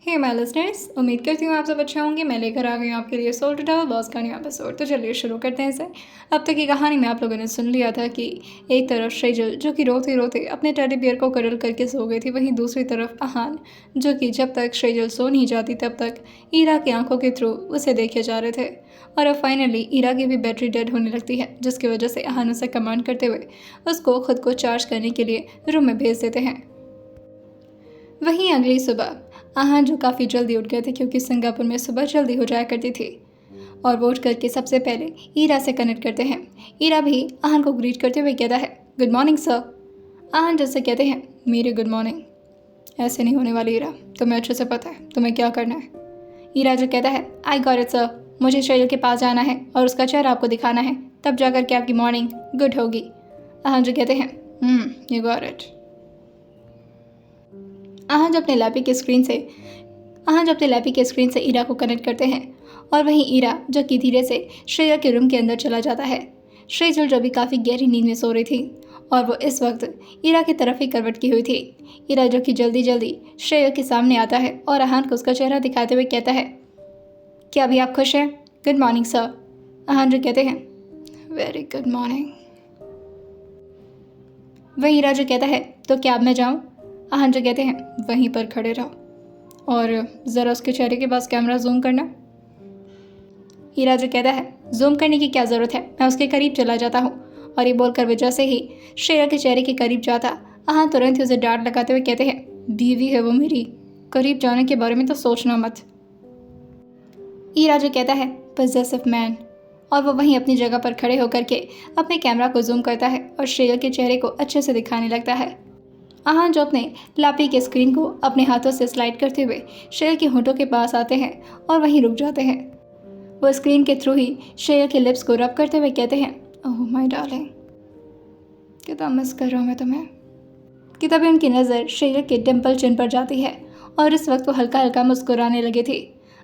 Hey my listeners, उम्मीद करती हूँ आप सब अच्छे होंगे। मैं लेकर आ गई हूँ आपके लिए सोल टू टेल बॉस का न्यू एपिसोड। तो चलिए शुरू करते हैं इसे। अब तक की कहानी में आप लोगों ने सुन लिया था कि एक तरफ शेजल जो कि रोते रोते अपने टेडी बियर को कडल करके सो गई थी, वहीं दूसरी तरफ आहान जो कि जब तक शेजल सो नहीं जाती तब तक ईरा की आंखों के थ्रू उसे देखे जा रहे थे। और अब फाइनली ईरा की भी बैटरी डेड होने लगती है, जिसकी वजह से आहान उसे कमांड करते हुए उसको खुद को चार्ज करने के लिए रूम में भेज देते हैं। वहीं अगली सुबह आहान जो काफ़ी जल्दी उठ गए थे, क्योंकि सिंगापुर में सुबह जल्दी हो जाया करती थी, और वो उठ करके सबसे पहले ईरा से कनेक्ट करते हैं। ईरा भी आहान को ग्रीट करते हुए कहता है, गुड मॉर्निंग सर। आहान जैसे कहते हैं, मेरी गुड मॉर्निंग ऐसे नहीं होने वाली ईरा, तुम्हें अच्छे से पता है तुम्हें क्या करना है। ईरा जो कहता है, आई गॉट इट सर, मुझे शेजल के पास जाना है और उसका चेहरा आपको दिखाना है, तब जाकर के आपकी मॉर्निंग गुड होगी। आहान जो कहते हैं, यू गॉट इट। आहान जब अपने लैपी के स्क्रीन से ईरा को कनेक्ट करते हैं, और वहीं ईरा जो कि धीरे से श्रेया के रूम के अंदर चला जाता है। श्रेजल जो भी काफ़ी गहरी नींद में सो रही थी, और वो इस वक्त ईरा की तरफ ही करवट की हुई थी। ईरा जो कि जल्दी जल्दी श्रेया के सामने आता है और आहान को उसका चेहरा दिखाते हुए कहता है, क्या अभी आप खुश हैं? Good morning sir. आहान जो कहते हैं, वेरी गुड मॉर्निंग। वहीं ईरा जो कहता है, तो क्या अब मैं जाऊँ? आहान जो कहते हैं, वहीं पर खड़े रहो और ज़रा उसके चेहरे के पास कैमरा जूम करना। हीरा जो कहता है, जूम करने की क्या ज़रूरत है, मैं उसके करीब चला जाता हूँ। और ये बोलकर वे जैसे ही श्रेया के चेहरे के करीब जाता, आहान तुरंत ही उसे डांट लगाते हुए कहते हैं, बीवी है वो मेरी, करीब जाने के बारे में तो सोचना मत। हीरा जो कहता है, पजेसिव मैन। और वो वहीं अपनी जगह पर खड़े होकर के अपने कैमरा को जूम करता है और श्रेया के चेहरे को अच्छे से दिखाने लगता है। आहान जो अपने लापी के स्क्रीन को अपने हाथों से स्लाइड करते हुए श्रेया के होठों के पास आते हैं और वहीं रुक जाते हैं। वो स्क्रीन के थ्रू ही श्रेया के लिप्स को रब करते हुए कहते हैं, ओह माय डार्लिंग, कितना मिस कर रहा हूँ मैं तुम्हें। कि तभी उनकी नज़र श्रेया के डिम्पल चिन पर जाती है और इस वक्त वो हल्का हल्का मुस्कुराने लगी थी।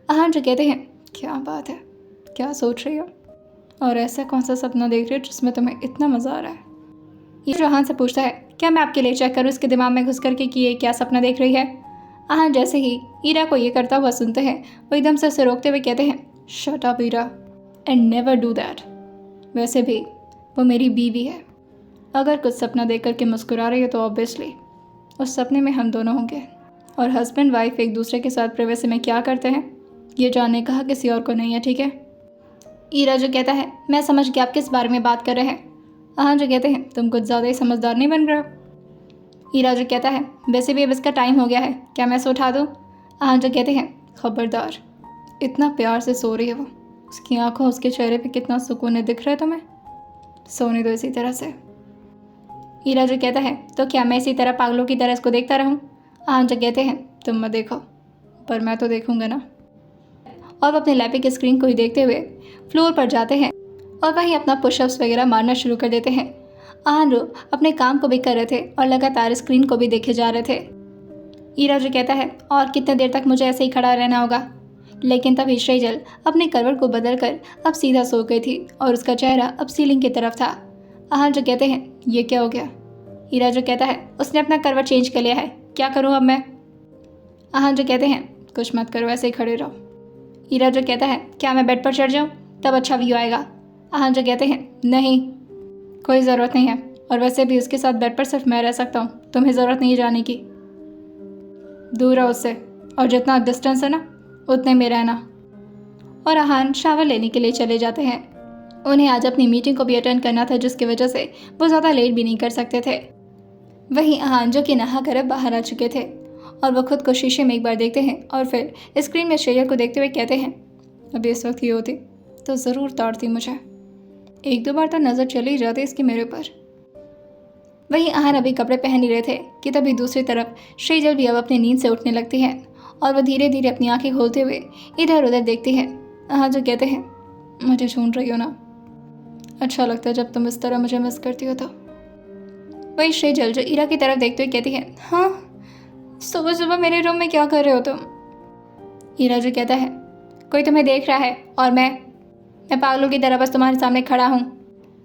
आहान जो कहते हैं, क्या बात है, क्या सोच रही हो, और ऐसा कौन सा सपना देख रही हो जिसमें तुम्हें इतना मज़ा आ रहा है। ये आहान से पूछता है, क्या मैं आपके लिए चेक करूँ इसके दिमाग में घुस करके कि ये क्या सपना देख रही है। आहान जैसे ही ईरा को ये करता हुआ सुनते हैं, वो एकदम से उसे रोकते हुए कहते हैं, shut up Ira, and never do that. वैसे भी वो मेरी बीवी है, अगर कुछ सपना देख करके मुस्कुरा रही है तो ऑब्वियसली उस सपने में हम दोनों होंगे, और हस्बैंड वाइफ एक दूसरे के साथ प्राइवेसी में क्या करते हैं ये जानने का हक किसी और को नहीं है, ठीक है। ईरा जो कहता है, मैं समझ गया आप किस बारे में बात कर रहे हैं। आहान जो कहते हैं, तुम कुछ ज़्यादा ही समझदार नहीं बन रहे हो। हीरा जो कहता है, वैसे भी अब इसका टाइम हो गया है, क्या मैं इसे उठा दूँ। आहान जो कहते हैं, खबरदार, इतना प्यार से सो रही है वो, उसकी आंखों उसके चेहरे पे कितना सुकून है दिख रहा है तुम्हें, सोने दो इसी तरह से। हीरा जो कहता है, तो क्या मैं इसी तरह पागलों की तरह इसको देखता रहूँ। आहान जो कहते हैं, तुम मत देखो, पर मैं तो देखूँगा ना। और वो अपने लैपी की स्क्रीन को ही देखते हुए फ्लोर पर जाते हैं और वहीं अपना पुशअप्स वगैरह मारना शुरू कर देते हैं। आहान अपने काम को भी कर रहे थे और लगातार स्क्रीन को भी देखे जा रहे थे। ईरा जो कहता है, और कितने देर तक मुझे ऐसे ही खड़ा रहना होगा। लेकिन तभी श्रेजल अपने करवट को बदलकर अब सीधा सो गई थी और उसका चेहरा अब सीलिंग की तरफ था। आहान जो कहते हैं, ये क्या हो गया। ईरा जो कहता है, उसने अपना करवट चेंज कर लिया है, क्या करूँ अब मैं। आहान जो कहते हैं, कुछ मत करो, ऐसे ही खड़े रहो। ईरा जो कहता है, क्या मैं बेड पर चढ़ जाऊँ, तब अच्छा व्यू आएगा। आहान जो कहते हैं, नहीं, कोई ज़रूरत नहीं है, और वैसे भी उसके साथ बेड पर सिर्फ मैं रह सकता हूँ, तुम्हें ज़रूरत नहीं जाने की, दूर रहो उससे, और जितना डिस्टेंस है ना उतने में रहना। और आहान शावर लेने के लिए चले जाते हैं। उन्हें आज अपनी मीटिंग को भी अटेंड करना था, जिसकी वजह से वो ज़्यादा लेट भी नहीं कर सकते थे। वहीं आहान जो कि नहा कर बाहर आ चुके थे, और वो खुद को शीशे में एक बार देखते हैं और फिर स्क्रीन में श्रेया को देखते हुए कहते हैं, अभी इस वक्त ये होती तो ज़रूर ताड़ती मुझे, एक दो बार तो नज़र चली जाती इसकी मेरे पर। वहीं आहान अभी कपड़े पहन ही रहे थे कि तभी दूसरी तरफ श्रेजल भी अब अपनी नींद से उठने लगती है और वह धीरे धीरे अपनी आंखें खोलते हुए इधर उधर देखती है। आहान जो कहते हैं, मुझे ढूंढ रही हो ना, अच्छा लगता है जब तुम इस तरह मुझे मिस करती हो तो। वहीं श्रेजल जो ईरा की तरफ देखते हुए कहती है, हाँ, सुबह सुबह मेरे रूम में क्या कर रहे हो तुम। ईरा जो कहता है, कोई तुम्हें देख रहा है और मैं पागलों की तरह बस तुम्हारे सामने खड़ा हूँ।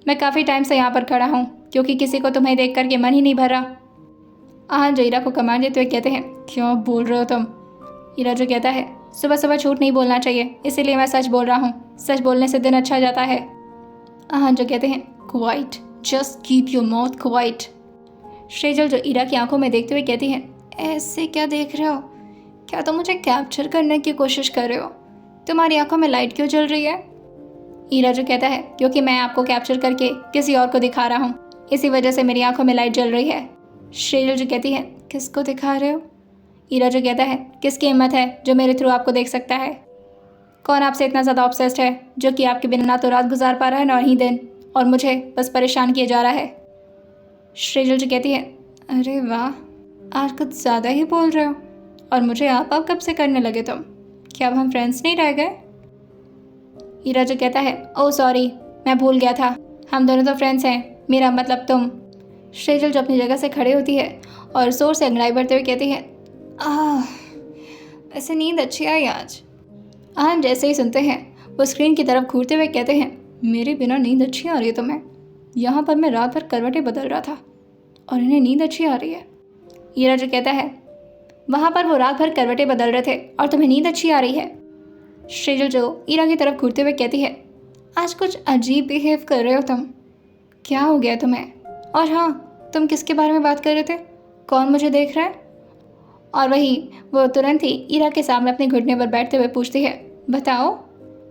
मैं काफ़ी टाइम से यहाँ पर खड़ा हूँ क्योंकि किसी को तुम्हें देख करके मन ही नहीं भर रहा। आहान जो ईरा को कमांड देते हुए कहते हैं, क्यों बोल रहे हो तुम, ईरा जो कहता है सुबह सुबह झूठ नहीं बोलना चाहिए, इसीलिए मैं सच बोल रहा हूँ, सच बोलने से दिन अच्छा जाता है। आहान जो कहते हैं quite, just keep your mouth quite. Sejal जो ईरा की आंखों में देखते हुए कहती है ऐसे क्या देख रहे हो, क्या तुम मुझे कैप्चर करने की कोशिश कर रहे हो, तुम्हारी आंखों में लाइट क्यों जल रही है। ईरा जो कहता है क्योंकि मैं आपको कैप्चर करके किसी और को दिखा रहा हूँ, इसी वजह से मेरी आंखों में लाइट जल रही है। सेजल जो कहती है किसको दिखा रहे हो। ईरा जो कहता है किसकी हिम्मत है जो मेरे थ्रू आपको देख सकता है, कौन आपसे इतना ज़्यादा ऑब्सेस्ड है जो कि आपके बिना ना तो रात गुजार पा रहा है ना ही दिन, और मुझे बस परेशान किया जा रहा है। सेजल जो कहती है अरे वाह, आज कुछ ज़्यादा ही बोल रहे हो, और मुझे आप कब से करने लगे तुम, क्या अब हम फ्रेंड्स नहीं रह गए। ईरा जो कहता है ओह सॉरी, मैं भूल गया था, हम दोनों तो फ्रेंड्स हैं, मेरा मतलब तुम। सेजल जो अपनी जगह से खड़ी होती है और जोर से अंगड़ाई भरते हुए कहती है ऐसे नींद अच्छी आई आज। आहान जैसे ही सुनते हैं वो स्क्रीन की तरफ घूरते हुए कहते हैं मेरे बिना नींद अच्छी आ रही है तुम्हें, यहाँ पर मैं रात भर करवटें बदल रहा था और इन्हें नींद अच्छी आ रही है। ईरा जो कहता है वहाँ पर वो रात भर करवटें बदल रहे थे और तुम्हें नींद अच्छी आ रही है। सेजल जो ईरा की तरफ घूरते हुए कहती है आज कुछ अजीब बिहेव कर रहे हो तुम, क्या हो गया तुम्हें, और हाँ तुम किसके बारे में बात कर रहे थे, कौन मुझे देख रहा है। और वही वो तुरंत ही ईरा के सामने अपने घुटने पर बैठते हुए पूछती है बताओ।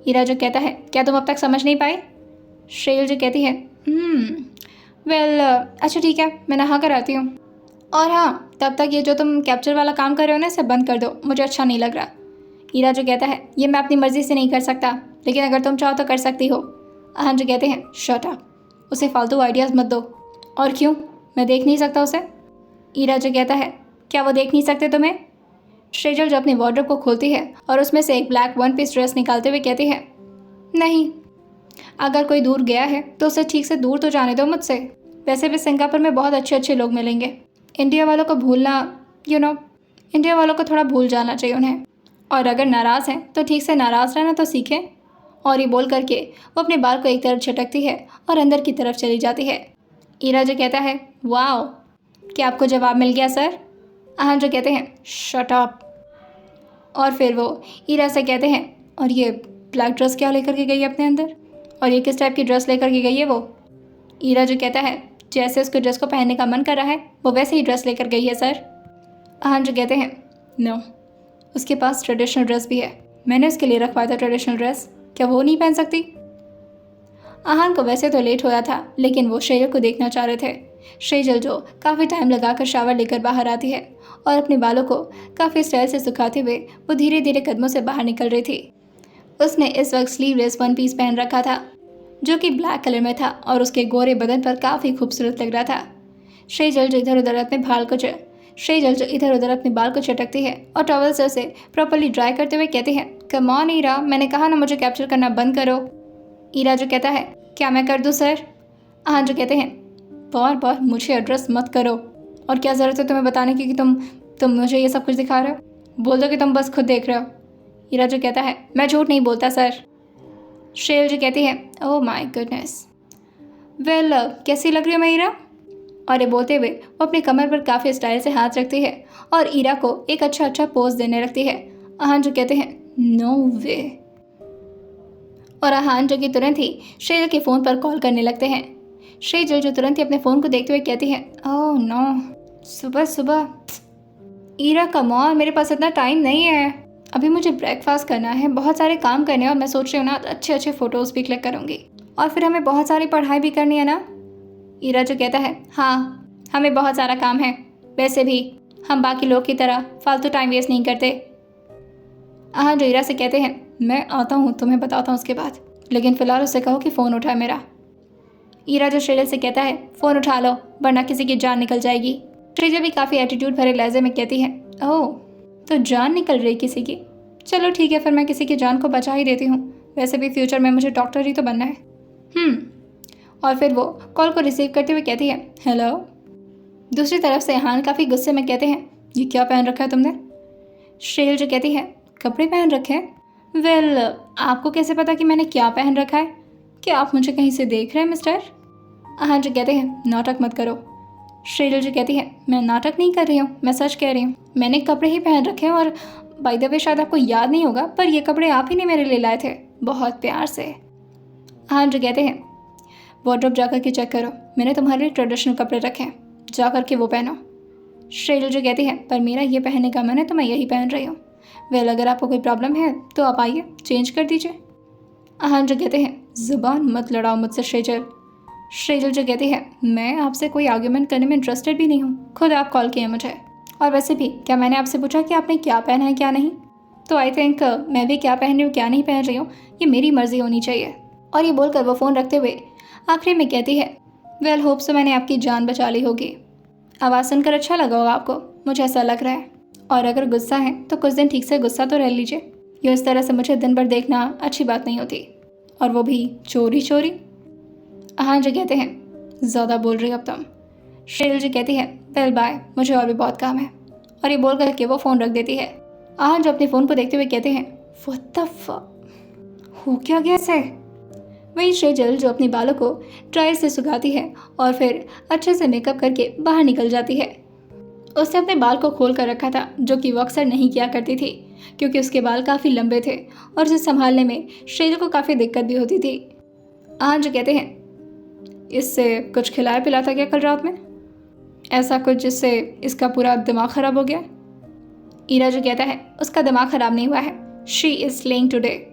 ईरा जो कहता है क्या तुम अब तक समझ नहीं पाई। सेजल जो कहती है वेल अच्छा ठीक है, मैं नहा कर आती हूँ, और हाँ तब तक ये जो तुम कैप्चर वाला काम कर रहे हो ना इसे बंद कर दो, मुझे अच्छा नहीं लग रहा। ईरा जो कहता है ये मैं अपनी मर्ज़ी से नहीं कर सकता, लेकिन अगर तुम चाहो तो कर सकती हो। आहान जो कहते हैं शट अप, उसे फालतू आइडियाज़ मत दो। और क्यों, मैं देख नहीं सकता उसे। ईरा जो कहता है क्या वो देख नहीं सकते तुम्हें। सेजल जो अपनी वार्डरोब को खोलती है और उसमें से एक ब्लैक वन पीस ड्रेस निकालते हुए कहती है नहीं, अगर कोई दूर गया है तो उसे ठीक से दूर तो जाने दो मुझसे, वैसे भी सिंगापुर में बहुत अच्छे अच्छे लोग मिलेंगे, इंडिया वालों को भूलना इंडिया वालों को थोड़ा भूल जाना चाहिए उन्हें, और अगर नाराज़ हैं तो ठीक से नाराज़ रहना तो सीखें। और ये बोल करके वो अपने बाल को एक तरफ झटकती है और अंदर की तरफ चली जाती है। ईरा जो कहता है वाओ, क्या आपको जवाब मिल गया सर। आहान जो कहते हैं शट अप, और फिर वो ईरा से कहते हैं और ये ब्लैक ड्रेस क्या लेकर के गई है अपने अंदर, और ये किस टाइप की ड्रेस लेकर के गई है वो। ईरा जो कहता है जैसे उसको ड्रेस को पहनने का मन कर रहा है वो वैसे ही ड्रेस लेकर गई है सर। आहान जो कहते हैं नो, उसके पास ट्रेडिशनल ड्रेस भी है, मैंने उसके लिए रखवाया था ट्रेडिशनल ड्रेस, क्या वो नहीं पहन सकती। आहान को वैसे तो लेट होया था, लेकिन वो सेजल को देखना चाह रहे थे। सेजल जो काफ़ी टाइम लगाकर शावर लेकर बाहर आती है और अपने बालों को काफ़ी स्टाइल से सुखाते हुए वो धीरे धीरे कदमों से बाहर निकल रही थी। उसने इस वक्त स्लीवलेस वन पीस पहन रखा था जो कि ब्लैक कलर में था और उसके गोरे बदन पर काफ़ी खूबसूरत लग रहा था। सेजल जो इधर उधर अपने बाल को चटकती है और टॉवल से उसे प्रॉपर्ली ड्राई करते हुए कहती है कम ऑन ईरा, मैंने कहा ना मुझे कैप्चर करना बंद करो। ईरा जो कहता है क्या मैं कर दूँ सर। आहान जो कहते हैं बार बार मुझे एड्रेस मत करो, और क्या ज़रूरत है तुम्हें बताने की कि तुम मुझे ये सब कुछ दिखा रहे हो, बोल दो कि तुम बस खुद देख रहे हो। ईरा जो कहता है मैं झूठ नहीं बोलता सर। सेजल जो कहती है ओह माय गुडनेस, वेल कैसी लग रही हो मैं ईरा। और ये बोलते हुए वो अपने कमर पर काफ़ी स्टाइल से हाथ रखती है और ईरा को एक अच्छा पोज देने लगती है। आहान जो कहते हैं नो वे, और आहान जो कि तुरंत ही सेजल के फ़ोन पर कॉल करने लगते हैं। सेजल जो तुरंत ही अपने फ़ोन को देखते हुए कहती है ओह नो, सुबह सुबह ईरा कम ऑन, मेरे पास इतना टाइम नहीं है, अभी मुझे ब्रेकफास्ट करना है, बहुत सारे काम करने हैं, और मैं सोच रही हूँ ना अच्छे अच्छे फ़ोटोज़ भी क्लिक करूँगी, और फिर हमें बहुत सारी पढ़ाई भी करनी है ना। ईरा जो कहता है हाँ हमें बहुत सारा काम है, वैसे भी हम बाकी लोग की तरह फालतू टाइम वेस्ट नहीं करते। आहान जो ईरा से कहते हैं मैं आता हूँ, तुम्हें बताता हूँ उसके बाद, लेकिन फ़िलहाल उससे कहो कि फ़ोन उठाए मेरा। ईरा जो सेजल से कहता है फ़ोन उठा लो वरना किसी की जान निकल जाएगी। सेजल भी काफ़ी एटीट्यूड भरे लहजे में कहती है ओह तो जान निकल रही किसी की, चलो ठीक है फिर मैं किसी की जान को बचा ही देती हूँ, वैसे भी फ्यूचर में मुझे डॉक्टर ही तो बनना है। और फिर वो कॉल को रिसीव करते हुए कहती है हेलो। दूसरी तरफ से आहान काफ़ी गुस्से में कहते हैं ये क्या पहन रखा है तुमने। सेजल जो कहती है कपड़े पहन रखे हैं। वेल आपको कैसे पता कि मैंने क्या पहन रखा है, क्या आप मुझे कहीं से देख रहे हैं मिस्टर। आहान जो कहते हैं नाटक मत करो। सेजल जो कहती है मैं नाटक नहीं कर रही हूँ, मैं सच कह रही हूँ, मैंने कपड़े ही पहन रखे हैं और बाय द वे शायद आपको याद नहीं होगा, पर ये कपड़े आप ही ने मेरे लिए लाए थे, बहुत प्यार से। हाँ जो कहते हैं, वार्डरोब जाकर के चेक करो, मैंने तुम्हारे लिए ट्रेडिशनल कपड़े रखे हैं, जा करके वो पहनो। श्रेजल जो कहती है, पर मेरा ये पहनने का मन है तो मैं यही पहन रही हूँ। वेल अगर आपको कोई प्रॉब्लम है तो आप आइए, चेंज कर दीजिए। हाँ जो कहते हैं, ज़ुबान मत लड़ाओ मुझसे श्रेजल। श्रेजल जो कहती है, मैं आपसे कोई आर्ग्यूमेंट करने में इंटरेस्टेड भी नहीं हूँ, खुद आप कॉल किए मुझे। और वैसे भी क्या मैंने आपसे पूछा कि आपने क्या पहना है क्या नहीं? तो आई थिंक मैं भी क्या पहन रही हूँ क्या नहीं पहन रही हूँ ये मेरी मर्जी होनी चाहिए। और ये बोलकर वो फ़ोन रखते हुए आखिरी में कहती है, वेल होप सो मैंने आपकी जान बचा ली होगी। आवाज़ सुनकर अच्छा लगा होगा आपको, मुझे ऐसा लग रहा है। और अगर गुस्सा है तो कुछ दिन ठीक से गुस्सा तो रह लीजिए, ये इस तरह से मुझे दिन भर देखना अच्छी बात नहीं होती, और वो भी चोरी चोरी। हाँ जी कहते हैं, ज़्यादा बोल रही हो अब तुम। श्रेजल जी कहती है, वेल बाय, मुझे और भी बहुत काम है। और ये बोल करके वो फ़ोन रख देती है। आहन जो अपने फ़ोन को देखते हुए कहते हैं, व्हाट द फक, हो क्या गया इसे? वही श्रेजल जो अपने बालों को ड्रायर से सुखाती है और फिर अच्छे से मेकअप करके बाहर निकल जाती है। उसने अपने बाल को खोल कर रखा था, जो कि वो अक्सर नहीं किया करती थी क्योंकि उसके बाल काफ़ी लंबे थे और उसे संभालने में श्रेजल को काफ़ी दिक्कत भी होती थी। आहन जो कहते हैं, इससे कुछ खिलाया पिलाया था क्या कल रात में? ऐसा कुछ जिससे इसका पूरा दिमाग ख़राब हो गया? ईरा जो कहता है, उसका दिमाग ख़राब नहीं हुआ है, शी इज़ स्लेइंग टुडे।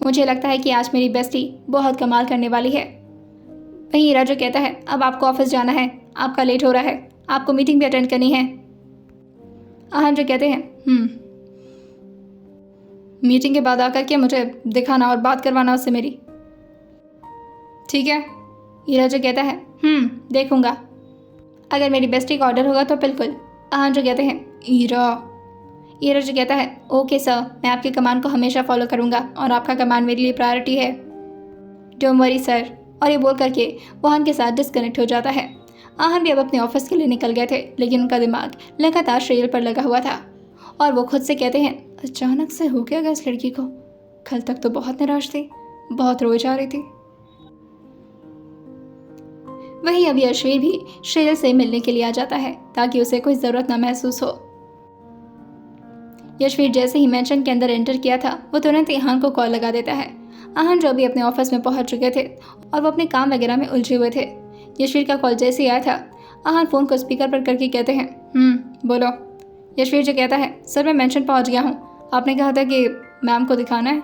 मुझे लगता है कि आज मेरी बेस्टी बहुत कमाल करने वाली है। वहीं ईरा जो कहता है, अब आपको ऑफिस जाना है, आपका लेट हो रहा है, आपको मीटिंग भी अटेंड करनी है। आहन जो कहते हैं, मीटिंग के बाद आकर के मुझे दिखाना और बात करवाना उससे मेरी, ठीक है? ईरा जो कहता है, देखूंगा, अगर मेरी बेस्टी का ऑर्डर होगा तो बिल्कुल। आहन जो कहते हैं, ईरा जो कहता है, ओके सर, मैं आपके कमांड को हमेशा फॉलो करूंगा और आपका कमांड मेरे लिए प्रायोरिटी है, डोंट वरी सर। और ये बोल करके वो आहन के साथ डिस्कनेक्ट हो जाता है। आहन भी अब अपने ऑफिस के लिए निकल गए थे, लेकिन उनका दिमाग लगातार श्रेजल पर लगा हुआ था और वो खुद से कहते हैं, अचानक से हो क्या गया इस लड़की को? कल तक तो बहुत निराश थी, बहुत रोई जा रही थी। वहीं अब यशवीर भी श्रेजल से मिलने के लिए आ जाता है ताकि उसे कोई ज़रूरत ना महसूस हो। यशवीर जैसे ही मैंशन के अंदर एंटर किया था, वो तुरंत ही आहन को कॉल लगा देता है। आहन जो अभी अपने ऑफिस में पहुंच चुके थे और वो अपने काम वगैरह में उलझे हुए थे। यशवीर का कॉल जैसे ही आया था, आहन फ़ोन को स्पीकर पर करके कहते हैं, बोलो। यशवीर जो कहता है, सर मैं मैंशन पहुंच गया हूँ, आपने कहा था कि मैम को दिखाना है।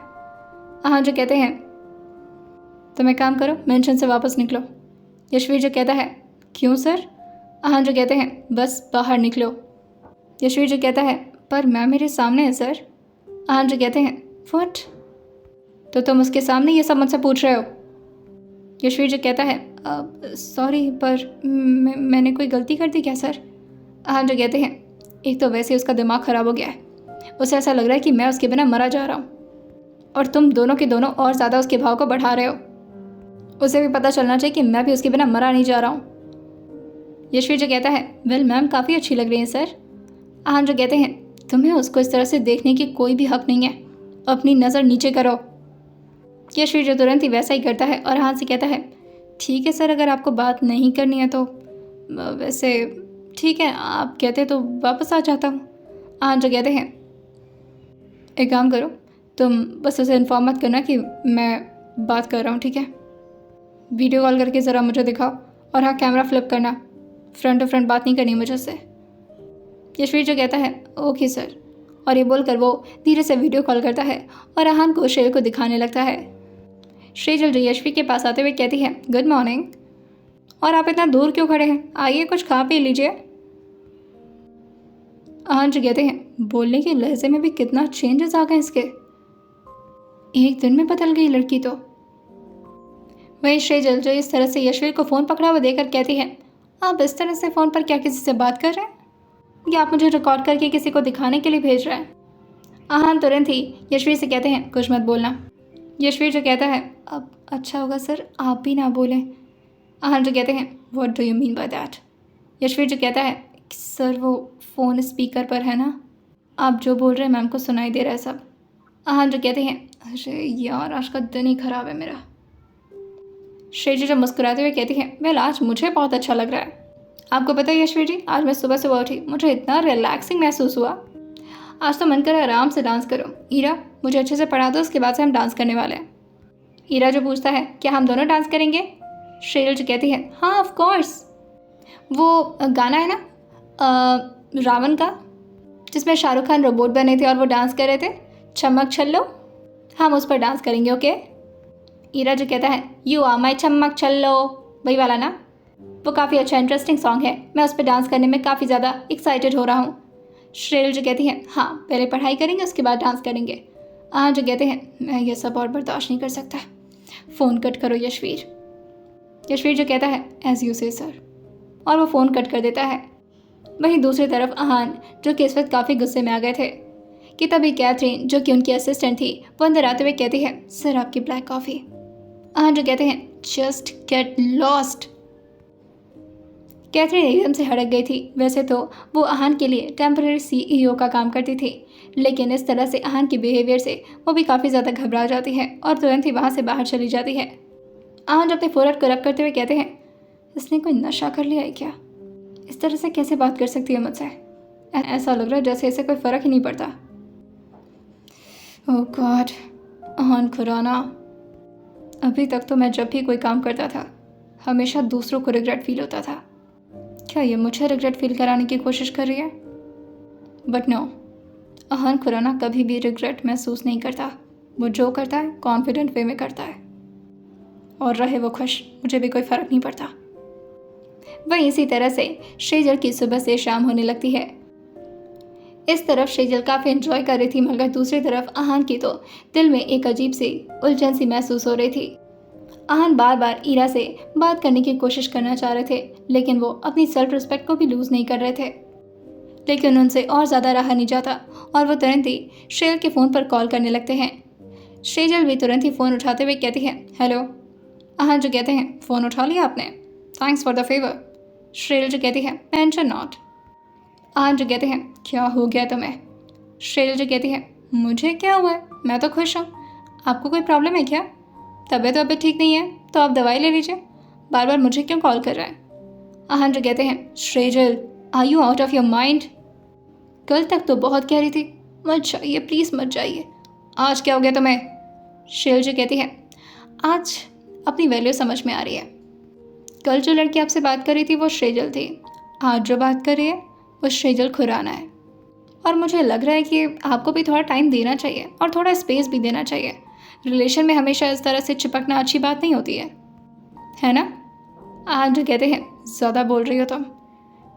आहन जो कहते हैं, तुम एक काम करो, मैंशन से वापस निकलो। यशवीर जो कहता है, क्यों सर? आहन जो कहते हैं, बस बाहर निकलो। यशवीर जो कहता है, पर मैम मेरे सामने है सर। आहन जो कहते हैं, व्हाट? तो तुम उसके सामने ये सब मुझसे पूछ रहे हो? यशवीर जो कहता है, सॉरी, पर मैंने कोई गलती कर दी क्या सर? आहन जो कहते हैं, एक तो वैसे उसका दिमाग ख़राब हो गया है, उसे ऐसा लग रहा है कि मैं उसके बिना मरा जा रहा हूँ और तुम दोनों के दोनों और ज़्यादा उसके भाव को बढ़ा रहे हो। उसे भी पता चलना चाहिए कि मैं भी उसके बिना मरा नहीं जा रहा हूँ। यशवीर जो कहता है, वेल मैम काफ़ी अच्छी लग रही है सर। आहन जो कहते हैं, तुम्हें उसको इस तरह से देखने की कोई भी हक नहीं है, अपनी नज़र नीचे करो। यशवीर जो तुरंत ही वैसा ही करता है और आहन से कहता है, ठीक है सर, अगर आपको बात नहीं करनी है तो वैसे ठीक है, आप कहते तो वापस आ जाता हूँ। आहन जो कहते हैं, एक काम करो, तुम बस उसे इन्फॉर्म मत करना कि मैं बात कर रहा हूँ, ठीक है? वीडियो कॉल करके ज़रा मुझे दिखाओ, और हाँ कैमरा फ्लिप करना, फ्रंट टू फ्रंट बात नहीं करनी मुझे उससे। यशवीर जो कहता है, ओके सर। और ये बोलकर वो धीरे से वीडियो कॉल करता है और आहन को श्रेजल को दिखाने लगता है। श्रेजल जो यशवीर के पास आते हुए कहती है, गुड मॉर्निंग, और आप इतना दूर क्यों खड़े हैं? आइए कुछ खा पी लीजिए। आहन जो कहते हैं, बोलने के लहजे में भी कितना चेंजेस आ गए इसके, एक दिन में बदल गई लड़की तो। वही श्रेजल जो इस तरह से यशवीर को फ़ोन पकड़ा हुआ देकर कहती है, आप इस तरह से फ़ोन पर क्या किसी से बात कर रहे हैं, या आप मुझे रिकॉर्ड करके किसी को दिखाने के लिए भेज रहे हैं? आहन तुरंत ही यशवीर से कहते हैं, कुछ मत बोलना। यशवीर जो कहता है, अब अच्छा होगा सर आप भी ना बोलें। आहन जो कहते हैं, what do you mean by that? Yashveer जो कहता है, सर वो फ़ोन स्पीकर पर है ना, आप जो बोल रहे हैं मैम को सुनाई दे रहा है सब। आहन जो कहते हैं, अरे यार आज का दिन ही ख़राब है मेरा। श्रेजल जब मुस्कुराते हुए कहती है, वेल आज मुझे बहुत अच्छा लग रहा है। आपको पता है यशवीर जी, आज मैं सुबह सुबह उठी, मुझे इतना रिलैक्सिंग महसूस हुआ। आज तो मन कर आराम से डांस करो। ईरा, मुझे अच्छे से पढ़ा दो, उसके बाद से हम डांस करने वाले हैं। ईरा जो पूछता है, क्या हम दोनों डांस करेंगे? श्रेयल जो कहती है, हाँ ऑफ कोर्स। वो गाना है ना रावण का, जिसमें शाहरुख खान रोबोट बने थे और वो डांस कर रहे थे, चमक छल्लो, हम उस पर डांस करेंगे, ओके? ईरा जो कहता है, यू आर माई चमक छल्लो, वही वाला ना? वो काफ़ी अच्छा इंटरेस्टिंग सॉन्ग है, मैं उस पर डांस करने में काफ़ी ज़्यादा एक्साइटेड हो रहा हूँ। श्रेयल जो कहती है, हाँ पहले पढ़ाई करेंगे उसके बाद डांस करेंगे। जो कहते हैं, मैं ये सब और बर्दाश्त नहीं कर सकता, फ़ोन कट करो यशवीर। यशवीर जो कहता है, एज़ यू से सर, और वो फ़ोन कट कर देता है। वहीं दूसरी तरफ आहान, जो कि इस वक्त काफ़ी गुस्से में आ गए थे कि तभी कैथरीन, जो कि उनकी असिस्टेंट थी, वो अंदर आते हुए कहती है, सर आपकी ब्लैक कॉफ़ी। आहान जो कहते हैं, जस्ट गेट लॉस्ट। कैथरीन एकदम से हड़क गई थी। वैसे तो वो आहान के लिए टेम्पररी CEO का काम करती थी, लेकिन इस तरह से आहान के बिहेवियर से वो भी काफ़ी ज़्यादा घबरा जाती है और तुरंत ही वहाँ से बाहर चली जाती है। आहान जो अपने फोरहेड को रब करते हुए कहते हैं, इसने कोई नशा कर लिया है क्या? इस तरह से कैसे बात कर सकती है मुझसे? ऐसा लग रहा है जैसे इसे कोई फ़र्क ही नहीं पड़ता। ओह गॉड, आहान खुराना। अभी तक तो मैं जब भी कोई काम करता था हमेशा दूसरों को रिग्रेट फील होता था। क्या ये मुझे रिग्रेट फील कराने की कोशिश कर रही है? बट नो, आहान खुराना कभी भी रिग्रेट महसूस नहीं करता। वो जो करता है कॉन्फिडेंट वे में करता है, और रहे वो खुश, मुझे भी कोई फ़र्क नहीं पड़ता। वहीं इसी तरह से शेजल की सुबह से शाम होने लगती है। इस तरफ शेजल काफ़ी एंजॉय कर रही थी, मगर दूसरी तरफ आहान की तो दिल में एक अजीब सी उलझन सी महसूस हो रही थी। आहान बार बार ईरा से बात करने की कोशिश करना चाह रहे थे, लेकिन वो अपनी सेल्फ रिस्पेक्ट को भी लूज़ नहीं कर रहे थे। लेकिन उनसे और ज़्यादा रहा नहीं जाता और वो तुरंत ही शेजल के फ़ोन पर कॉल करने लगते हैं। शेजल भी तुरंत ही फ़ोन उठाते हुए कहती है, हेलो। आहान जो कहते हैं, फ़ोन उठा लिया आपने? Thanks for the favour. Shreyal जो कहती है, मेंशन नॉट। आहान जो कहते हैं, क्या हो गया तुम्हें? श्रेयल जो कहती है, मुझे क्या हुआ है, मैं तो खुश हूँ। आपको कोई प्रॉब्लम है क्या? तबीयत ठीक नहीं है तो आप दवाई ले लीजिए, बार बार मुझे क्यों कॉल कर रहा है? आहान जो कहते हैं, Shreyal are you out of your mind? कल तक तो बहुत कह रही थी मत जाइए, प्लीज़ मत जाइए, आज क्या हो गया तुम्हें? श्रेयल जो कहती है, आज अपनी वैल्यू समझ में आ रही है। कल जो लड़की आपसे बात कर रही थी वो श्रेजल थी, आज जो बात कर रही है वो श्रेजल खुराना है। और मुझे लग रहा है कि आपको भी थोड़ा टाइम देना चाहिए और थोड़ा स्पेस भी देना चाहिए। रिलेशन में हमेशा इस तरह से चिपकना अच्छी बात नहीं होती है ना? आज जो कहते हैं, ज़्यादा बोल रही हो तुम।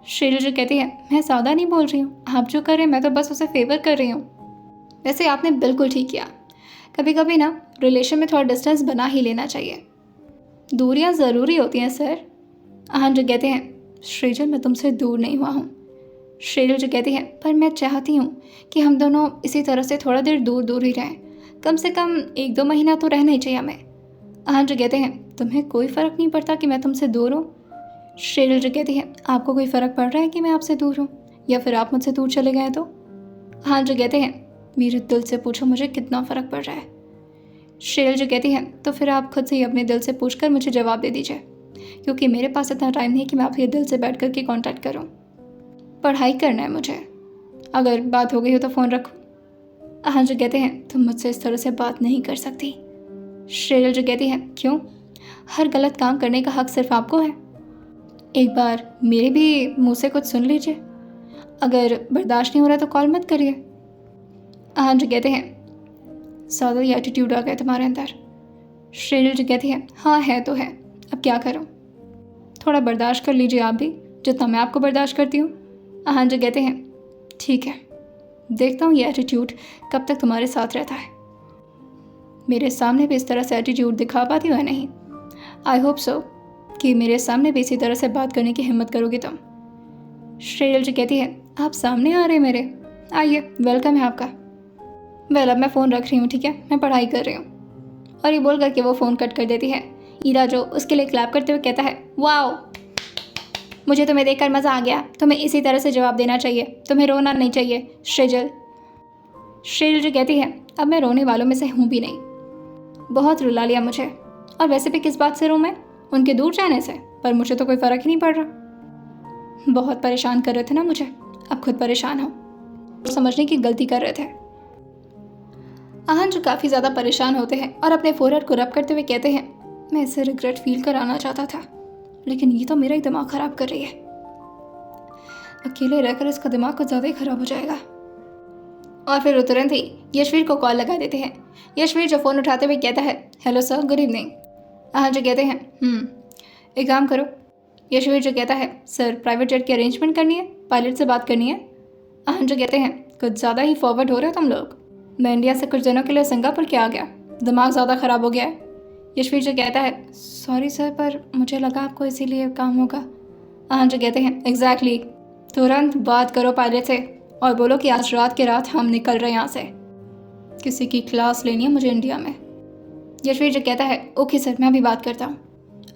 श्रेजल जो कहती है, मैं ज़्यादा नहीं बोल रही हूँ, आप जो कर रहे हैं मैं तो बस उसे फेवर कर रही हूँ। वैसे आपने बिल्कुल ठीक किया, कभी कभी ना रिलेशन में थोड़ा डिस्टेंस बना ही लेना चाहिए, दूरियां ज़रूरी होती हैं सर। आहान जो कहते हैं, श्रेजल मैं तुमसे दूर नहीं हुआ हूँ। श्रेजल जो कहती है, पर मैं चाहती हूँ कि हम दोनों इसी तरह से थोड़ा देर दूर दूर ही रहें, कम से कम 1-2 महीना तो रहना ही चाहिए हमें। आहान जो कहते हैं, तुम्हें कोई फ़र्क नहीं पड़ता कि मैं तुमसे दूर हूँ? श्रेजल जो कहती है, आपको कोई फ़र्क पड़ रहा है कि मैं आपसे दूर हूँ, या फिर आप मुझसे दूर चले गए तो? आहान जो कहते हैं, मेरे दिल से पूछो मुझे कितना फ़र्क पड़ रहा है। श्रेयल जो कहती है, तो फिर आप खुद से ही अपने दिल से पूछकर मुझे जवाब दे दीजिए, क्योंकि मेरे पास इतना टाइम नहीं कि मैं आपके दिल से बैठ करके कांटेक्ट करूं। पढ़ाई करना है मुझे, अगर बात हो गई हो तो फ़ोन रखो। आहान जो कहते हैं, तुम मुझसे इस तरह से बात नहीं कर सकती। श्रेयल जो कहती है, क्यों? हर गलत काम करने का हक सिर्फ आपको है। एक बार मेरे भी मुँह से कुछ सुन लीजिए, अगर बर्दाश्त नहीं हो रहा तो कॉल मत करिए। आहान जो कहते हैं, ज़्यादा ही एटीट्यूड आ गया तुम्हारे अंदर। श्रेयल जो कहती है, हाँ है तो है, अब क्या करूँ? थोड़ा बर्दाश्त कर लीजिए आप भी, जितना मैं आपको बर्दाश्त करती हूँ। आहान जो कहते हैं, ठीक है, देखता हूँ ये एटीट्यूड कब तक तुम्हारे साथ रहता है। मेरे सामने भी इस तरह से एटीट्यूड दिखा पाती हो या नहीं? आई होप सो कि मेरे सामने भी इसी तरह से बात करने की हिम्मत करोगी तुम। श्रेयल जो कहती है, आप सामने आ रहे हैं मेरे, आइए, वेलकम है आपका। वेल अब मैं फ़ोन रख रही हूँ, ठीक है, मैं पढ़ाई कर रही हूँ। और ये बोल करके वो फ़ोन कट कर देती है। ईरा जो उसके लिए क्लैप करते हुए कहता है, वाओ, मुझे तुम्हें देखकर मज़ा आ गया, तुम्हें इसी तरह से जवाब देना चाहिए, तुम्हें रोना नहीं चाहिए श्रेजल। श्रेजल जो कहती है, अब मैं रोने वालों में से हूँ भी नहीं, बहुत रुला लिया मुझे, और वैसे भी किस बात से रो मैं? उनके दूर जाने से, पर मुझे तो कोई फ़र्क ही नहीं पड़ रहा। बहुत परेशान कर रहे थे ना मुझे, अब खुद परेशान हो। समझने की गलती कर रहे थे। आहन जो काफ़ी ज़्यादा परेशान होते हैं और अपने फोरहेड को रब करते हुए कहते हैं, मैं इसे रिग्रेट फील कराना चाहता था, लेकिन ये तो मेरा ही दिमाग ख़राब कर रही है। अकेले रहकर इसका दिमाग कुछ ज़्यादा ही ख़राब हो जाएगा। और फिर वो तुरंत ही यशवीर को कॉल लगा देते हैं। यशवीर जो फ़ोन उठाते हुए कहता है, हेलो सर, गुड इवनिंग। आहन जो कहते हैं, एक काम करो। यशवीर जो कहता है, सर प्राइवेट जेट की अरेंजमेंट करनी है, पायलट से बात करनी है। आहन जो कहते हैं, कुछ ज़्यादा ही फॉरवर्ड हो रहे हो तुम लोग। मैं इंडिया से कुछ दिनों के लिए सिंगापुर के आ गया, दिमाग ज़्यादा ख़राब हो गया है। यशवीर जो कहता है, सॉरी सर, पर मुझे लगा आपको इसीलिए काम होगा। आहन जो कहते हैं, एग्जैक्टली, तुरंत बात करो पायलट से और बोलो कि आज रात के रात हम निकल रहे हैं यहाँ से। किसी की क्लास लेनी है मुझे इंडिया में। यशवीर जो कहता है, ओके सर, मैं भी बात करता हूँ।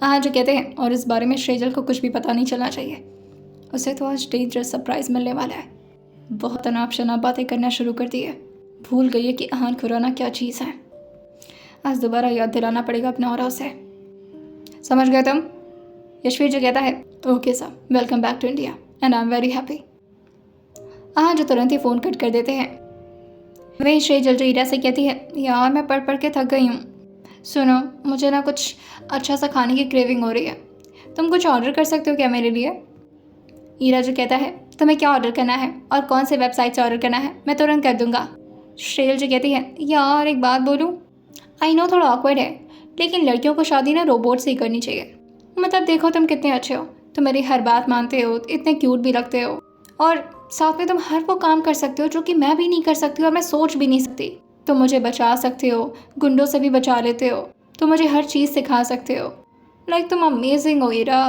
आहन जो कहते हैं, और इस बारे में श्रेजल को कुछ भी पता नहीं चलना चाहिए, उसे तो आज डेंजरस सरप्राइज मिलने वाला है। बहुत अनाप शनाप बातें करना शुरू कर दी है, भूल गई है कि आहन खुराना क्या चीज़ है। आज दोबारा याद दिलाना पड़ेगा अपने और उसे। समझ गए तुम? यशवीर जो कहता है, okay sir, welcome back to India and I am very happy. Aahan जो तुरंत ही फ़ोन कट कर देते हैं। वहीं श्रेजल जो ईरा से कहती है, यार मैं पढ़ पढ़ के थक गई हूँ, सुनो मुझे ना कुछ अच्छा सा खाने की क्रेविंग हो रही है, तुम कुछ ऑर्डर कर सकते हो क्या मेरे लिए? ईरा जो कहता है, तुम्हें क्या ऑर्डर करना है और कौन से वेबसाइट से ऑर्डर करना है, मैं तुरंत कर दूंगा। श्रेजल जो कहती है, यार एक बात बोलूँ, आई नो थोड़ा ऑकवर्ड है, लेकिन लड़कियों को शादी ना रोबोट से ही करनी चाहिए। मतलब देखो तुम कितने अच्छे हो, तुम मेरी हर बात मानते हो, इतने क्यूट भी लगते हो, और साथ में तुम हर वो काम कर सकते हो जो कि मैं भी नहीं कर सकती और मैं सोच भी नहीं सकती। तुम मुझे बचा सकते हो, गुंडों से भी बचा लेते हो, तुम मुझे हर चीज़ सिखा सकते हो। लाइक तुम अमेजिंग हो ईरा।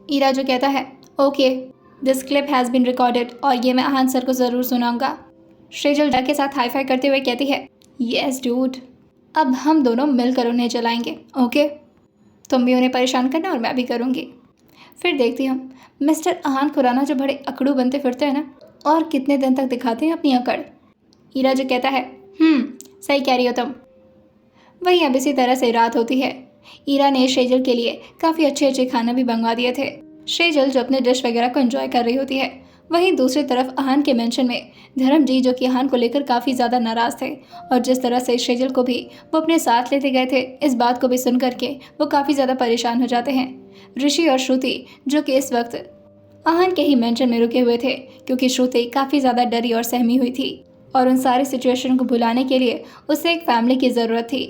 ईरा जो कहता है, okay this clip has been recorded, और ये मैं आहन सर को ज़रूर सुनाऊंगा। श्रेजल डर के साथ हाई फाई करते हुए कहती है, येस डूड, अब हम दोनों मिलकर उन्हें जलाएंगे, ओके? तुम भी उन्हें परेशान करना और मैं भी करूँगी। फिर देखती हूँ मिस्टर आहन खुराना जो बड़े अकड़ू बनते फिरते हैं ना, और कितने दिन तक दिखाते हैं अपनी अकड़। ईरा जो कहता है, सही कह रही हो तुम। वहीं अब इसी तरह से रात होती है। ईरा ने श्रेजल के लिए काफ़ी अच्छे अच्छे खाना भी मंगवा दिए थे। श्रेजल जो अपने डिश वगैरह को एंजॉय कर रही होती है, वहीं दूसरी तरफ आहन के मेंशन में धर्मजीत जो कि आहन को लेकर काफ़ी ज़्यादा नाराज़ थे, और जिस तरह से श्रेजल को भी वो अपने साथ लेते गए थे, इस बात को भी सुन करके वो काफ़ी ज़्यादा परेशान हो जाते हैं। ऋषि और श्रुति जो कि इस वक्त आहन के ही मेंशन में रुके हुए थे, क्योंकि श्रुति काफ़ी ज़्यादा डरी और सहमी हुई थी और उन सारी सिचुएशन को भुलाने के लिए उसे एक फैमिली की ज़रूरत थी।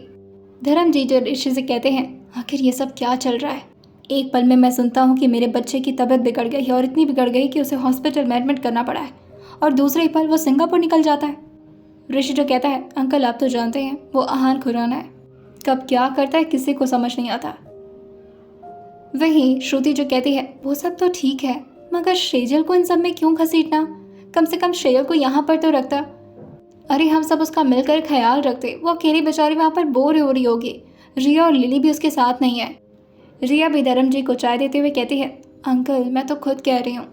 धर्मजीत जो ऋषि से कहते हैं, आखिर ये सब क्या चल रहा है? एक पल में मैं सुनता हूँ कि मेरे बच्चे की तबीयत बिगड़ गई है और इतनी बिगड़ गई कि उसे हॉस्पिटल में एडमिट करना पड़ा है, और दूसरे ही पल वो सिंगापुर निकल जाता है। ऋषि जो कहता है, अंकल आप तो जानते हैं वो आहन खुराना है, कब क्या करता है किसी को समझ नहीं आता। वहीं श्रुति जो कहती है, वो सब तो ठीक है, मगर श्रेजल को इन सब में क्यों घसीटना? कम से कम श्रेजल को यहाँ पर तो रखता। अरे हम सब उसका मिलकर ख्याल रखते, वो अकेली बेचारी वहाँ पर बोर हो रही होगी। रिया और लिली भी उसके साथ नहीं है। रिया भी धर्मजीत को चाय देते हुए कहती है, अंकल मैं तो खुद कह रही हूँ,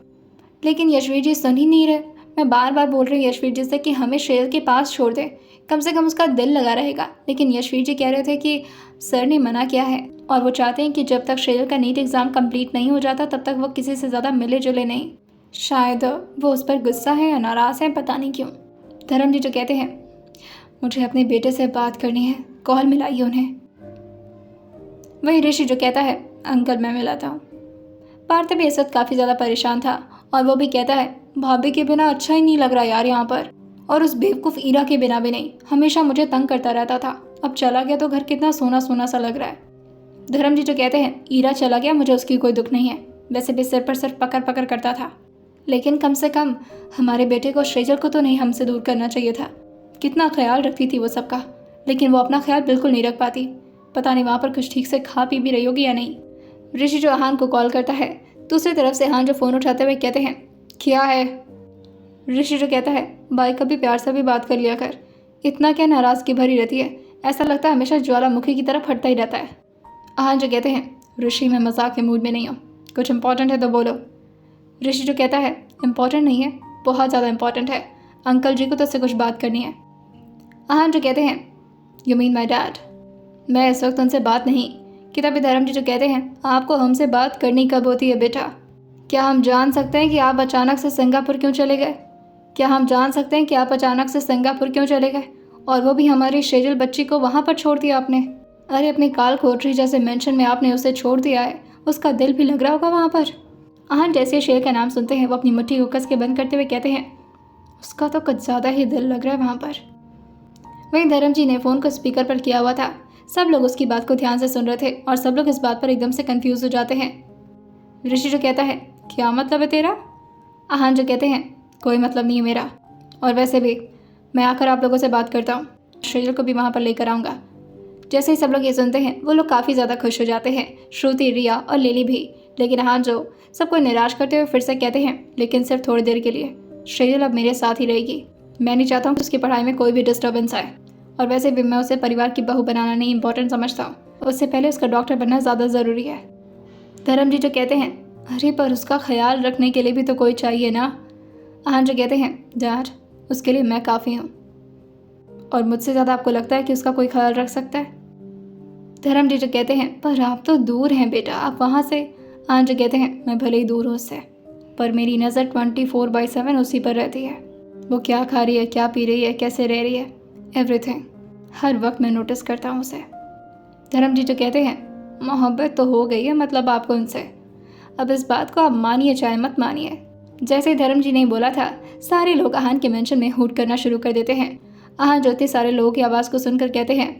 लेकिन यशवीर जी सुन ही नहीं रहे। मैं बार बार बोल रही हूँ यशवीर जी से कि हमें श्रेजल के पास छोड़ दें, कम से कम उसका दिल लगा रहेगा, लेकिन यशवीर जी कह रहे थे कि सर ने मना किया है और वो चाहते हैं कि जब तक श्रेजल का नीट एग्ज़ाम कंप्लीट नहीं हो जाता तब तक वो किसी से ज़्यादा मिले जुले नहीं। शायद वो उस पर गुस्सा है या नाराज़ है, पता नहीं क्यों। धर्मजीत जो कहते हैं, मुझे अपने बेटे से बात करनी है, कॉल मिलाइए उन्हें। वही ऋषि जो कहता है, अंकल मैं मिलाता हूँ। पार्थ भी इस वक्त काफ़ी ज़्यादा परेशान था और वो भी कहता है, भाभी के बिना अच्छा ही नहीं लग रहा यार यहाँ पर, और उस बेवकूफ़ ईरा के बिना भी नहीं, हमेशा मुझे तंग करता रहता था, अब चला गया तो घर कितना सोना सोना सा लग रहा है। धर्मजीत जो कहते हैं, ईरा चला गया मुझे उसकी कोई दुख नहीं है, वैसे भी सिर पर सिर पकड़ पकड़ करता था, लेकिन कम से कम हमारे बेटे को श्रेजल को तो नहीं हमसे दूर करना चाहिए था। कितना ख्याल रखती थी वो सबका, लेकिन वो अपना ख्याल बिल्कुल नहीं रख पाती। पता नहीं वहाँ पर कुछ ठीक से खा पी भी रही होगी या नहीं। ऋषि जो आहन को कॉल करता है, दूसरी तरफ से आहन जो फ़ोन उठाते हुए कहते हैं, क्या है? ऋषि जो कहता है, भाई कभी प्यार से भी बात कर लिया कर, इतना क्या नाराज़गी भरी रहती है, ऐसा लगता है हमेशा ज्वालामुखी की तरफ फटता ही रहता है। आहन जो कहते हैं, ऋषि मैं मजाक के मूड में नहीं हूँ, कुछ इंपॉर्टेंट है तो बोलो। ऋषि जो कहता है, इम्पॉर्टेंट नहीं है, बहुत ज़्यादा इम्पॉर्टेंट है, अंकल जी को तो उससे कुछ बात करनी है। आहन जो कहते हैं, यू मीन माई डैड? मैं इस वक्त उनसे बात नहीं कि तभी धर्मजीत जो कहते हैं, आपको हमसे बात करनी कब होती है बेटा? क्या हम जान सकते हैं कि आप अचानक से सिंगापुर क्यों चले गए? क्या हम जान सकते हैं कि आप अचानक से सिंगापुर क्यों चले गए, और वो भी हमारी शेजल बच्ची को वहाँ पर छोड़ दिया आपने? अरे अपनी काल कोठरी जैसे मेंशन में आपने उसे छोड़ दिया है, उसका दिल भी लग रहा होगा वहाँ पर। आहन जैसे शेर का नाम सुनते हैं वो अपनी मुट्ठी को कस के बंद करते हुए कहते हैं, उसका तो कुछ ज़्यादा ही दिल लग रहा है वहाँ पर। वहीं धर्म जी ने फ़ोन को स्पीकर पर किया हुआ था। सब लोग उसकी बात को ध्यान से सुन रहे थे और सब लोग इस बात पर एकदम से कंफ्यूज हो जाते हैं। ऋषि जो कहता है, क्या मतलब है तेरा? आहन जो कहते हैं, कोई मतलब नहीं है मेरा, और वैसे भी मैं आकर आप लोगों से बात करता हूँ, शेजल को भी वहाँ पर लेकर आऊँगा। जैसे ही सब लोग ये सुनते हैं वो लोग काफ़ी ज़्यादा खुश हो जाते हैं, श्रुति, रिया और लिली भी। लेकिन आहन जो सबको निराश करते हुए फिर से कहते हैं, लेकिन सिर्फ थोड़ी देर के लिए, शेजल अब मेरे साथ ही रहेगी। मैं नहीं चाहता हूँ कि उसकी पढ़ाई में कोई भी डिस्टर्बेंस आए, और वैसे भी मैं उसे परिवार की बहू बनाना नहीं इम्पोर्टेंट समझता हूँ, उससे पहले उसका डॉक्टर बनना ज़्यादा ज़रूरी है। धर्म जी जो कहते हैं, अरे पर उसका ख्याल रखने के लिए भी तो कोई चाहिए ना। आहन जो कहते हैं, डैड उसके लिए मैं काफ़ी हूँ, और मुझसे ज़्यादा आपको लगता है कि उसका कोई ख्याल रख सकता है? धर्म जी जो कहते हैं, पर आप तो दूर हैं बेटा, आप वहाँ से। आहन जो कहते हैं, मैं भले ही दूर हूँ उससे, पर मेरी नज़र 24/7 उसी पर रहती है। वो क्या खा रही है, क्या पी रही है, कैसे रह रही है, एवरीथिंग, हर वक्त मैं नोटिस करता हूँ उसे। धर्म जी जो कहते हैं, मोहब्बत तो हो गई है मतलब आपको उनसे, अब इस बात को आप मानिए चाहे मत मानिए। जैसे ही धर्म जी ने बोला था, सारे लोग आहन के मेंशन में हूट करना शुरू कर देते हैं। आहन जो इतने सारे लोगों की आवाज़ को सुनकर कहते हैं,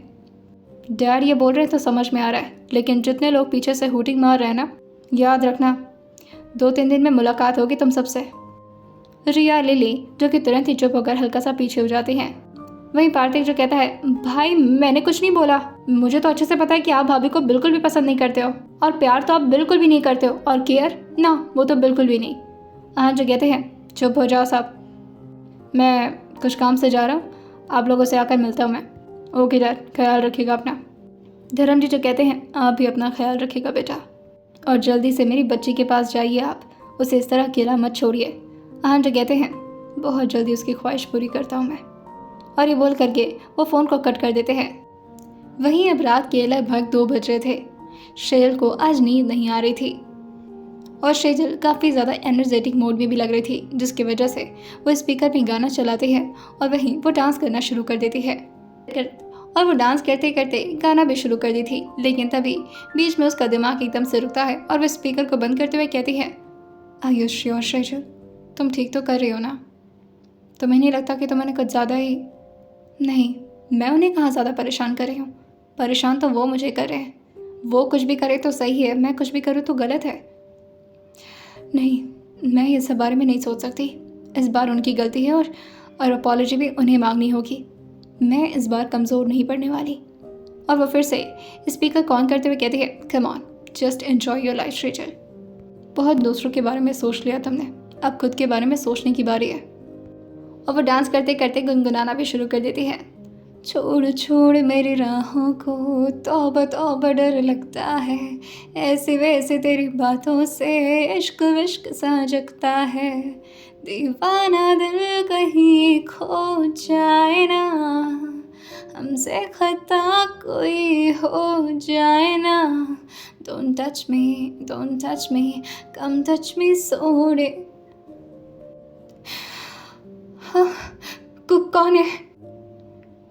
डैड ये बोल रहे हैं तो समझ में आ रहा है, लेकिन जितने लोग पीछे से हूटिंग मार रहे हैं ना, याद रखना 2-3 दिन में मुलाकात होगी तुम सबसे। रिया, लिली जो कि तुरंत ही चुप होकर हल्का सा पीछे हो जाती हैं। वहीं पार्थिक जो कहता है, भाई मैंने कुछ नहीं बोला, मुझे तो अच्छे से पता है कि आप भाभी को बिल्कुल भी पसंद नहीं करते हो, और प्यार तो आप बिल्कुल भी नहीं करते हो, और केयर ना, वो तो बिल्कुल भी नहीं। आहन जो कहते हैं, चुप हो जाओ साहब, मैं कुछ काम से जा रहा हूँ, आप लोगों से आकर मिलता हूँ मैं। ओके डैड, ख्याल रखिएगा अपना। धर्म जी जो कहते हैं, आप भी अपना ख्याल रखिएगा बेटा, और जल्दी से मेरी बच्ची के पास जाइए, आप उसे इस तरह अकेला मत छोड़िए। आहन जो कहते हैं, बहुत जल्दी उसकी ख्वाहिश पूरी करता हूँ मैं, और ये बोल करके वो फ़ोन को कट कर देते हैं। वहीं अब रात के लगभग 2 बज रहे थे। शेजल को आज नींद नहीं आ रही थी, और शेजल काफ़ी ज़्यादा एनर्जेटिक मोड में भी लग रही थी, जिसकी वजह से वो स्पीकर में गाना चलाते हैं और वहीं वो डांस करना शुरू कर देती है, और वो डांस करते करते गाना भी शुरू कर दी थी। लेकिन तभी बीच में उसका दिमाग एकदम से रुकता है और वह स्पीकर को बंद करते हुए कहती है, आर यू श्योर शेजल, तुम ठीक तो कर रही हो ना? तुम्हें नहीं लगता कि तुमने कुछ ज़्यादा ही? नहीं, मैं उन्हें कहाँ ज़्यादा परेशान कर रही हूँ, परेशान तो वो मुझे कर रहे हैं। वो कुछ भी करे तो सही है, मैं कुछ भी करूँ तो गलत है। नहीं, मैं इस बारे में नहीं सोच सकती, इस बार उनकी गलती है, और अपॉलॉजी भी उन्हें मांगनी होगी। मैं इस बार कमज़ोर नहीं पड़ने वाली। और वो फिर से स्पीकर ऑन करते हुए कहती है, come on, just enjoy your life Shejal, बहुत दूसरों के बारे में सोच लिया तुमने, अब खुद के बारे में सोचने की बारी है। और वो डांस करते करते गुनगुनाना भी शुरू कर देती है, छोड़ छोड़ मेरी राहों को, तौबा तौबा डर लगता है, ऐसे वैसे तेरी बातों से इश्क विश्क सा जगता है, दीवाना दिल कहीं खो जाए ना, हमसे खता कोई हो जाए ना, don't touch me, come touch me सोड़े। हाँ, कौन है?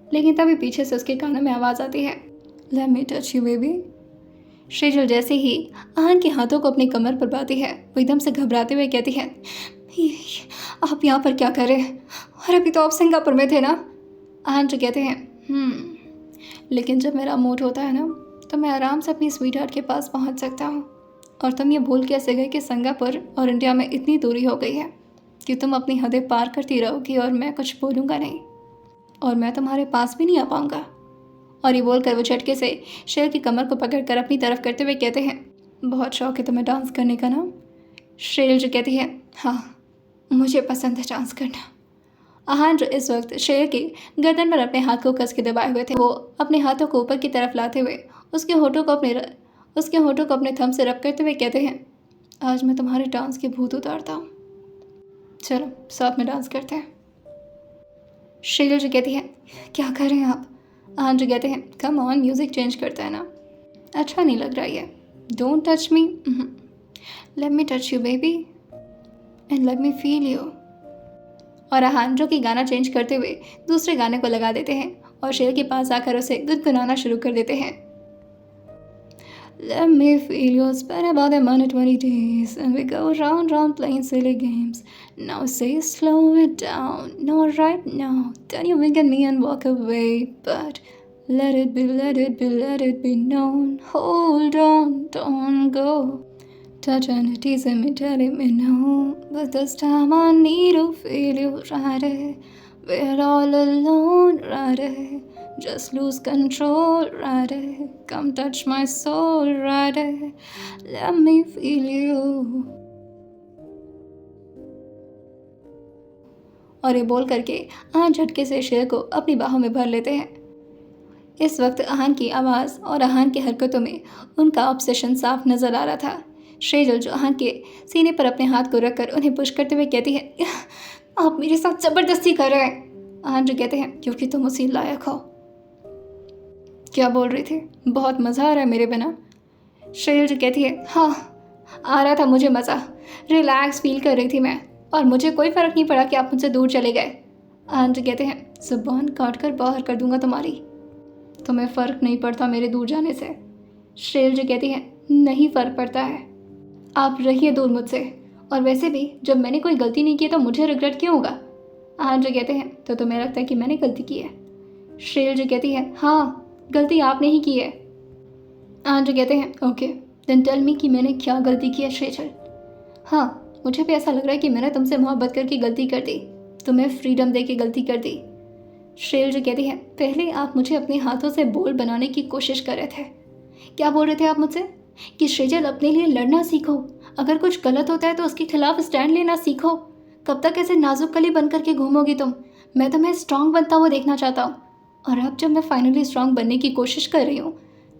लेकिन तभी पीछे से उसके कानों में आवाज़ आती है, let me touch you baby. Shejal जैसे ही आहन के हाथों को अपनी कमर पर बाती है, वो एकदम से घबराते हुए कहती है, आप यहाँ पर क्या कर रहे हैं, और अभी तो आप सिंगापुर में थे ना? आहन जो कहते हैं, लेकिन जब मेरा मूड होता है ना, तो मैं आराम से अपनी स्वीट हार्ट के पास पहुँच सकता हूँ, और तुम ये भूल कैसे गए कि सिंगापुर और इंडिया में इतनी दूरी हो गई है कि तुम अपनी हदें पार करती रहोगी और मैं कुछ बोलूँगा नहीं, और मैं तुम्हारे पास भी नहीं आ पाऊँगा। और ये बोलकर वो झटके से शेर की कमर को पकड़कर अपनी तरफ करते हुए कहते हैं, बहुत शौक है तुम्हें डांस करने का ना? शेर जो कहती है, हाँ मुझे पसंद है डांस करना। आहन जो इस वक्त शेर की गर्दन पर अपने हाथ को कस के दबाए हुए थे, वो अपने हाथों को ऊपर की तरफ लाते हुए उसके होठों को अपने थंब से रब करते हुए कहते हैं, आज मैं तुम्हारे डांस के भूत उतारता हूँ, चलो साथ में डांस करते हैं। शेर जो कहती है, क्या कर रहे हैं आप? आहन जो कहते हैं, कम ऑन, म्यूज़िक चेंज करता है ना, अच्छा नहीं लग रहा है ये, don't touch me, late me touch you baby, and let me feel you. और आहान जो कि गाना चेंज करते हुए दूसरे गाने को लगा देते हैं और शेर के पास आकर उसे गुनगुनाना शुरू कर देते हैं। Let me feel you, spend about a month 20 days and we go round round playing silly games. Now say slow it down, no right now. Then you wink at me and walk away, but let it be, let it be, let it be known. Hold on, don't go. Touch and teasing me, telling me no, but this time I need to feel you right. We're all alone, right? Just lose control, right? Come touch my soul, right? Let me feel you. और ये बोल करके आहान झटके से शेर को अपनी बाहों में भर लेते हैं। इस वक्त आहान की आवाज़ और आहान की हरकतों में उनका ऑब्सेशन साफ नज़र आ रहा था। शेजल जो आहान के सीने पर अपने हाथ को रखकर उन्हें पुश करते हुए कहती है, आप मेरे साथ ज़बरदस्ती कर रहे हैं। आहान जो कहते हैं, क्योंकि तुम उसी लायक हो। क्या बोल रही थी? बहुत मज़ा आ रहा है मेरे बिना। शेजल जो कहती है, हाँ आ रहा था मुझे मज़ा, रिलैक्स फील कर रही थी मैं, और मुझे कोई फ़र्क नहीं पड़ा कि आप मुझसे दूर चले गए। आहान जो कहते हैं, ज़ुबान काट कर बाहर कर दूंगा तुम्हारी। तुम्हें फ़र्क नहीं पड़ता मेरे दूर जाने से। शेजल जो कहती है, नहीं फ़र्क पड़ता है, आप रहिए दूर मुझसे, और वैसे भी जब मैंने कोई गलती नहीं की तो मुझे रिग्रेट क्यों होगा। आहान जो कहते हैं, तो तुम्हें लगता है कि मैंने गलती की है। शेजल जो कहती है, हाँ गलती आपने ही की है। आहान जो कहते हैं, ओके देन टेल मी कि मैंने क्या गलती की है शेजल। हाँ मुझे भी ऐसा लग रहा है कि मैंने तुमसे मोहब्बत करके गलती कर दी, तुम्हें फ्रीडम दे के गलती कर दी। शेजल जो कहती है, पहले आप मुझे अपने हाथों से बोल बनाने की कोशिश कर रहे थे। क्या बोल रहे थे आप मुझसे? कि शेजल अपने लिए लड़ना सीखो, अगर कुछ गलत होता है तो उसके खिलाफ स्टैंड लेना सीखो। कब तक ऐसे नाजुक कली बन करके घूमोगी तुम? मैं तुम्हें स्ट्रांग बनता हुआ देखना चाहता हूँ। और अब जब मैं फाइनली स्ट्रांग बनने की कोशिश कर रही हूँ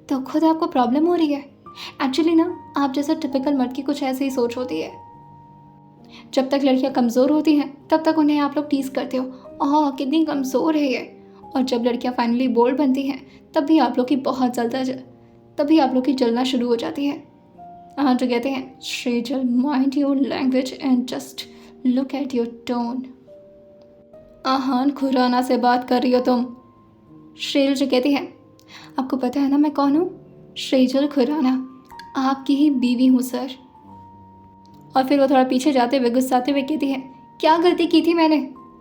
तो खुद आपको प्रॉब्लम हो रही है। एक्चुअली ना आप जैसा टिपिकल मर्द की कुछ ऐसी ही सोच होती है। जब तक लड़कियाँ कमज़ोर होती हैं तब तक उन्हें आप लोग टीज़ करते हो, ओह कितनी कमज़ोर है ये। और जब लड़कियाँ फाइनली बोल्ड बनती हैं तब भी आप लोग की जलना शुरू हो जाती है। हाँ जो कहते हैं, Shejal mind your language and just look at your tone. Aahan Khurana से बात कर रही हो तुम। शेजल जो कहती है, आपको पता है ना मैं कौन हूँ? शेजल खुराना, आपकी ही बीवी हूँ सर। और फिर वो थोड़ा पीछे जाते हुए गुस्साते हुए कहती है, क्या गलती की थी मैंने?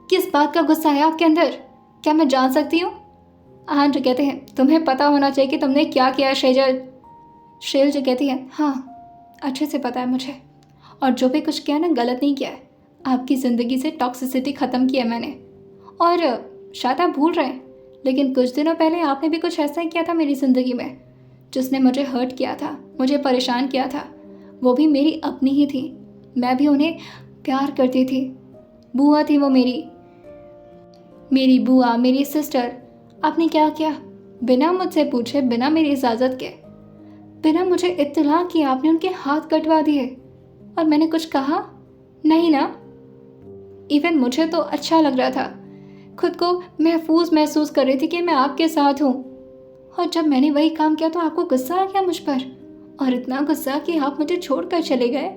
किस बात का गुस्सा है आपके अंदर? क्या मैं जान सकती हूँ? आहान जो कहते हैं, तुम्हें पता होना चाहिए कि तुमने क्या किया शेजल। शेजल जो कहती है, हाँ अच्छे से पता है मुझे, और जो भी कुछ किया ना गलत नहीं किया है। आपकी ज़िंदगी से टॉक्सिसिटी ख़त्म किया मैंने। और शायद आप भूल रहे हैं, लेकिन कुछ दिनों पहले आपने भी कुछ ऐसा ही किया था मेरी ज़िंदगी में, जिसने मुझे हर्ट किया था, मुझे परेशान किया था। वो भी मेरी अपनी ही थी, मैं भी उन्हें प्यार करती थी। बुआ थी वो मेरी बुआ, मेरी सिस्टर। आपने क्या किया? बिना मुझसे पूछे, बिना मेरी इजाज़त के, बिना मुझे इत्तला किए आपने उनके हाथ कटवा दिए। और मैंने कुछ कहा नहीं ना। इवन मुझे तो अच्छा लग रहा था, खुद को महफूज महसूस कर रही थी कि मैं आपके साथ हूँ। और जब मैंने वही काम किया तो आपको गुस्सा आ गया मुझ पर, और इतना गुस्सा कि आप मुझे छोड़कर चले गए।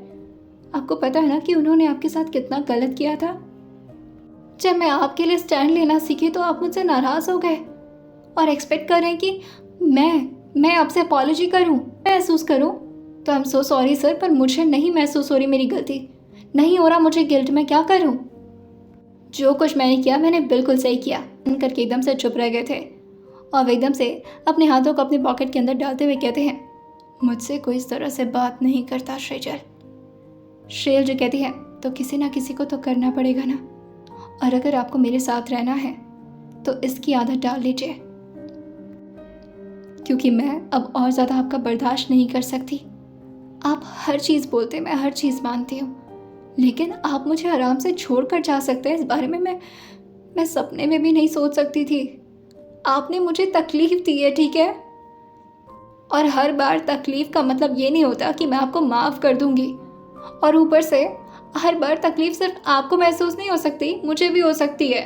आपको पता है ना कि उन्होंने आपके साथ कितना गलत किया था। जब मैं आपके लिए स्टैंड लेना सीखी तो आप मुझसे नाराज़ हो गए और एक्सपेक्ट कर रहे हैं कि मैं आपसे अपॉलॉजी करूं, महसूस करूं। तो I am so sorry sir, पर मुझे नहीं महसूस हो रही मेरी गलती, नहीं हो रहा मुझे गिल्ट। मैं क्या करूं? जो कुछ मैंने किया मैंने बिल्कुल सही किया। करके एकदम से चुप रह गए थे और वे एकदम से अपने हाथों को अपने पॉकेट के अंदर डालते हुए कहते हैं, मुझसे कोई इस तरह से बात नहीं करता शेजल। शेजल जो कहती है, तो किसी ना किसी को तो करना पड़ेगा ना, और अगर आपको मेरे साथ रहना है तो इसकी आदत डाल लीजिए, क्योंकि मैं अब और ज़्यादा आपका बर्दाश्त नहीं कर सकती। आप हर चीज़ बोलते, मैं हर चीज़ मानती हूँ, लेकिन आप मुझे आराम से छोड़ कर जा सकते हैं। इस बारे में मैं सपने में भी नहीं सोच सकती थी। आपने मुझे तकलीफ़ दी है, ठीक है, और हर बार तकलीफ़ का मतलब ये नहीं होता कि मैं आपको माफ़ कर दूँगी। और ऊपर से हर बार तकलीफ़ सिर्फ आपको महसूस नहीं हो सकती, मुझे भी हो सकती है।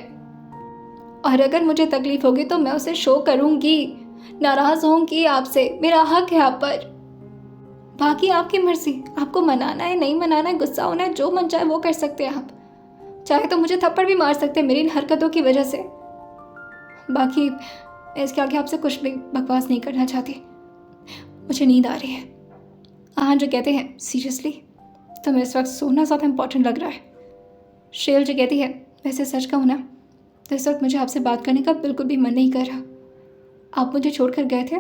और अगर मुझे तकलीफ़ होगी तो मैं उसे शो करूँगी, नाराज़ होंगी आपसे, मेरा हक है आप पर। बाकी आपकी मर्ज़ी, आपको मनाना है नहीं मनाना है, गुस्सा होना है, जो मन चाहे वो कर सकते हैं आप, चाहे तो मुझे थप्पड़ भी मार सकते मेरी इन हरकतों की वजह से। बाकी इसके आगे आपसे कुछ भी बकवास नहीं करना चाहती। मुझे नींद आ रही है। आहान जो कहते हैं, सीरियसली तुम्हें इस वक्त सोना ज़्यादा इम्पोर्टेंट लग रहा है। शेल जो कहती है, वैसे सच कहूँ ना तो इस वक्त मुझे आपसे बात करने का बिल्कुल भी मन नहीं कर रहा। आप मुझे छोड़कर गए थे,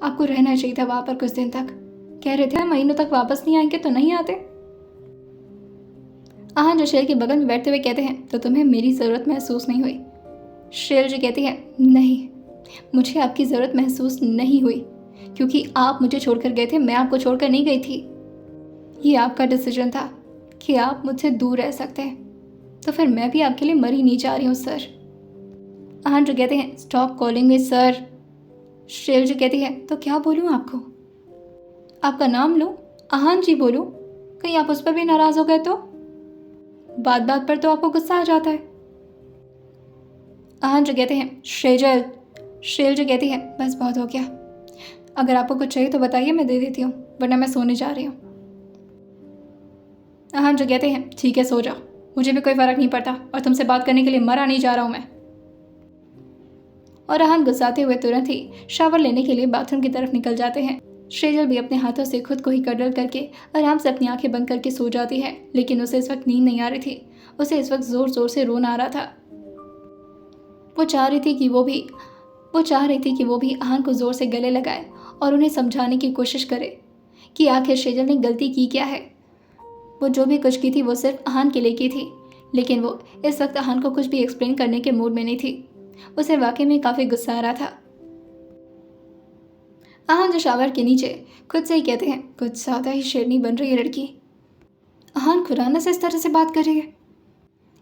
आपको रहना चाहिए था वहाँ पर कुछ दिन तक। कह रहे थे महीनों तक वापस नहीं आएंगे तो नहीं आते। आहान जो शेल के बगल में बैठते हुए कहते हैं, तो तुम्हें मेरी ज़रूरत महसूस नहीं हुई। शेल जो कहती है, नहीं, मुझे आपकी ज़रूरत महसूस नहीं हुई क्योंकि आप मुझे छोड़कर गए थे, मैं आपको छोड़कर नहीं गई थी। ये आपका डिसीजन था कि आप मुझसे दूर रह सकते हैं, तो फिर मैं भी आपके लिए मरी नहीं जा रही हूँ सर। आहान जो कहते हैं, स्टॉप कॉलिंग मी सर। शेल जो कहती है, तो क्या बोलूँ आपको? आपका नाम लूँ? आहान जी बोलूँ? कहीं आप उस पर भी नाराज़ हो गए तो? बात बात पर तो आपको गुस्सा आ जाता है। आहान जो कहते हैं, शेजल। शेल जो कहती है, बस बहुत हो गया, अगर आपको कुछ चाहिए तो बताइए, मैं दे देती हूँ, वरना मैं सोने जा रही हूँ। आहान जो कहते हैं, ठीक है सो जाओ, मुझे भी कोई फ़र्क नहीं पड़ता और तुमसे बात करने के लिए मरा नहीं जा रहा हूँ मैं। और आहान गुस्साते हुए तुरंत ही शावर लेने के लिए बाथरूम की तरफ निकल जाते हैं। शेजल भी अपने हाथों से खुद को ही कडल करके आराम से अपनी आंखें बंद करके सो जाती है, लेकिन उसे इस वक्त नींद नहीं आ रही थी। उसे इस वक्त ज़ोर ज़ोर से रोना आ रहा था। वो चाह रही थी कि वो भी आहान को ज़ोर से गले लगाए और उन्हें समझाने की कोशिश करे कि आखिर शेजल ने गलती की क्या है। वो जो भी कुछ की थी वो सिर्फ आहान के लिए की थी, लेकिन वो इस वक्त आहान को कुछ भी एक्सप्लेन करने के मूड में नहीं थी। उसे वाकई में काफ़ी गुस्सा आ रहा था। आहान जो शावर के नीचे खुद से ही कहते हैं, कुछ ज़्यादा ही शेरनी बन रही है लड़की। आहान खुराना से इस तरह से बात कर रही है,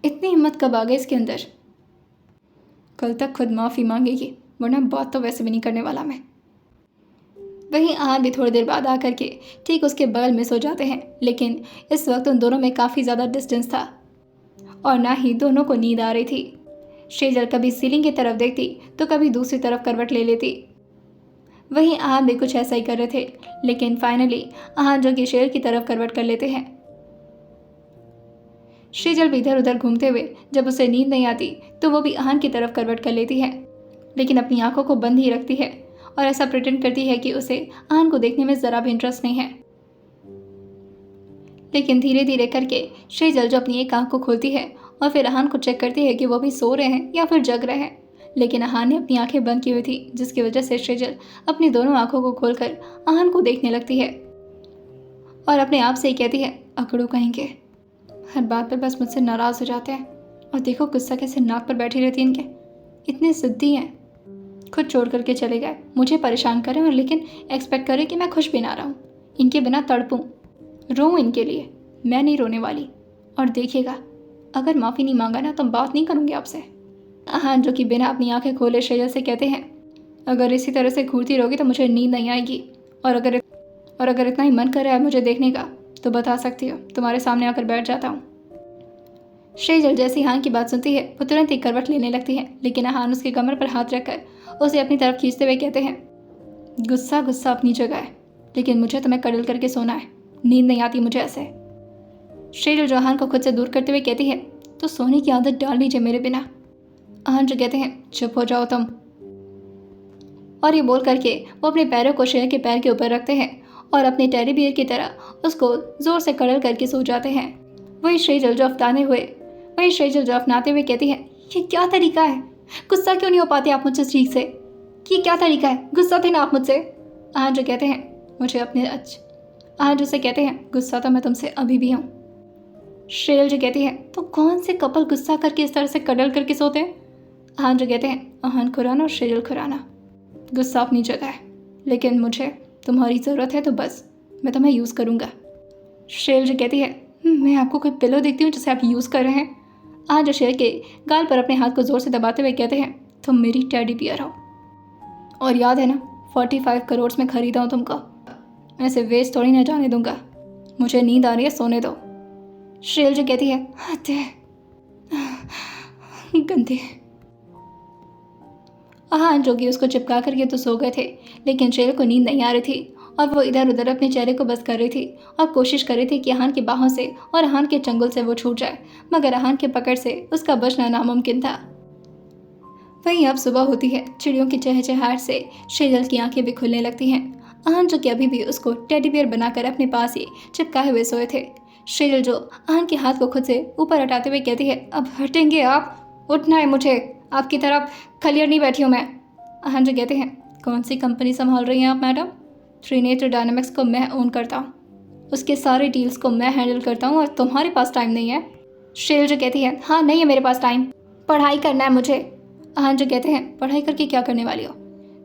इतनी हिम्मत कब आ गई इसके अंदर? कल तक खुद माफ़ी मांगेगी, वरना बात तो वैसे भी नहीं करने वाला मैं। वहीं आहान भी थोड़ी देर बाद आकर के ठीक उसके बगल में सो जाते हैं, लेकिन इस वक्त उन दोनों में काफ़ी ज़्यादा डिस्टेंस था और ना ही दोनों को नींद आ रही थी। शेजल कभी सीलिंग की तरफ देखती तो कभी दूसरी तरफ करवट ले लेती। वहीं आहान भी कुछ ऐसा ही कर रहे थे, लेकिन फाइनली आहान जो कि शेर की तरफ करवट कर लेते हैं। शेजल भी इधर उधर घूमते हुए जब उसे नींद नहीं आती तो वो भी आहान की तरफ करवट कर लेती है, लेकिन अपनी आंखों को बंद ही रखती है और ऐसा प्रिटेंड करती है कि उसे आहान को देखने में ज़रा भी इंटरेस्ट नहीं है। लेकिन धीरे धीरे करके शेजल जो अपनी एक आंख को खोलती है और फिर आहान को चेक करती है कि वो भी सो रहे हैं या फिर जग रहे हैं, लेकिन आहान ने अपनी आंखें बंद की हुई थी, जिसकी वजह से शेजल अपनी दोनों आंखों को खोलकर आहान को देखने लगती है और अपने आप से ही कहती है, अकड़ू कहेंगे, हर बात पर बस मुझसे नाराज़ हो जाते हैं और देखो गुस्सा कैसे नाक पर बैठी रहती है इनके, इतने ज़िद्दी हैं। खुद छोड़ करके चले गए, मुझे परेशान करें और लेकिन एक्सपेक्ट करें कि मैं खुश भी ना रहूं, इनके बिना तड़पूं, रोऊं इनके लिए। मैं नहीं रोने वाली और देखिएगा अगर माफ़ी नहीं मांगा ना तो बात नहीं करूँगी आपसे। आहान जो कि बिना अपनी आंखें खोले शेजल से कहते हैं, अगर इसी तरह से घूरती रहोगी तो मुझे नींद नहीं आएगी और अगर इतना ही मन कर रहा है मुझे देखने का तो बता सकती हो, तुम्हारे सामने आकर बैठ जाता हूँ। शेजल जैसी आहान की बात सुनती है वो तुरंत ही करवट लेने लगती है, लेकिन आहान उसके कमर पर हाथ रखकर उसे अपनी तरफ खींचते हुए कहते हैं, गुस्सा गुस्सा अपनी जगह है, लेकिन मुझे तुम्हें कडल करके सोना है, नींद नहीं आती मुझे ऐसे। शेजल जो आहान को खुद से दूर करते हुए कहती है, तो सोने की आदत डाल लीजिए मेरे बिना। आहान जो कहते हैं, चुप हो जाओ तुम। और ये बोल करके वो अपने पैरों को शेर के पैर के ऊपर रखते हैं और अपने टेडी बियर की तरह उसको जोर से कडल करके सो जाते हैं। वही शेजल जो अपनाते हुए कहती है, ये क्या तरीका है, गुस्सा क्यों नहीं हो पाते आप मुझसे ठीक से, ये क्या तरीका है, गुस्सा थे ना आप मुझसे। आहान जो कहते हैं, आहान जो से कहते हैं, गुस्सा तो मैं तुमसे अभी भी हूँ। शेजल जो कहती है, तो कौन से कपल गुस्सा करके इस तरह से कडल करके सोते हैं? आहान जो कहते हैं, आहान खुराना और शेजल खुराना। गुस्सा अपनी जगह है, लेकिन मुझे तुम्हारी ज़रूरत है तो बस मैं तुम्हें यूज़ करूँगा। शेजल जो कहती है, मैं आपको कोई पिलो देखती हूँ जिसे आप यूज़ कर रहे हैं। आहान जो शेर के गाल पर अपने हाथ को ज़ोर से दबाते हुए कहते हैं, तुम मेरी टेडी बियर हो और याद है ना 45 करोड़ में ख़रीदा हूँ तुमको, मैं इसे वेस्ट थोड़ी ना जाने दूँगा, मुझे नींद आ रही है, सोने दो। शेजल जो कहती है, गंदे। आहान जो कि उसको चिपका करके तो सो गए थे, लेकिन शेजल को नींद नहीं आ रही थी और वो इधर उधर अपने चेहरे को बस कर रही थी और कोशिश कर रही थी कि अहान की बाहों से और अहान के चंगुल से वो छूट जाए, मगर अहान के पकड़ से उसका बचना नामुमकिन था। वहीं अब सुबह होती है। चिड़ियों की चहचहाहट से शेजल की आंखें भी खुलने लगती हैं। अहान जो कि अभी भी उसको टेडी बियर बनाकर अपने पास ही चिपकाए हुए सोए थे। शेजल जो अहान के हाथ को खुद से ऊपर हटाते हुए कहती है, अब हटेंगे आप? उठना है मुझे, आपकी तरफ खलियर नहीं बैठी हूँ मैं। अहान जो कहते हैं, कौन सी कंपनी संभाल रही हैं आप मैडम? त्रिनेत्र डायनामिक्स को मैं ओन करता हूँ, उसके सारे डील्स को मैं हैंडल करता हूँ और तुम्हारे पास टाइम नहीं है। शेजल जो कहती है, हाँ नहीं है मेरे पास टाइम, पढ़ाई करना है मुझे। अहान जो कहते हैं, पढ़ाई करके क्या करने वाली हो?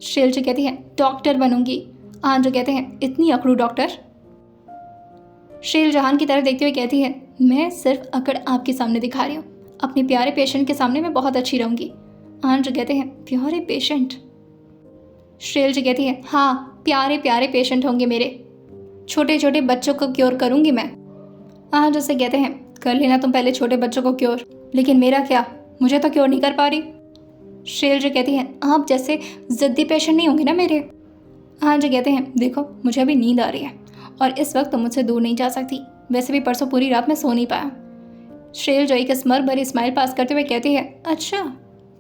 शेजल जो कहती है, डॉक्टर बनूंगी। अहान जो कहते हैं, इतनी अकड़ू डॉक्टर? शेजल जहान की तरफ देखते हुए कहती है, मैं सिर्फ अकड़ आपके सामने दिखा रही हूँ, अपने प्यारे पेशेंट के सामने मैं बहुत अच्छी रहूंगी। अहान जो कहते हैं, प्यारे पेशेंट? शेजल जो कहती है, हाँ प्यारे प्यारे पेशेंट होंगे मेरे, छोटे छोटे बच्चों को क्योर करूंगी मैं। अहान जो से कहते हैं, कर लेना तुम पहले छोटे बच्चों को क्योर, लेकिन मेरा क्या, मुझे तो क्योर नहीं कर पा रही। शेजल जो कहती है, आप जैसे जिद्दी पेशेंट नहीं होंगे ना मेरे। अहान जो कहते हैं, देखो मुझे अभी नींद आ रही है और इस वक्त तुम मुझसे दूर नहीं जा सकती, वैसे भी परसों पूरी रात में सो नहीं पाया। शेजल जो एक स्मर भरी स्माइल पास करते हुए कहती है, अच्छा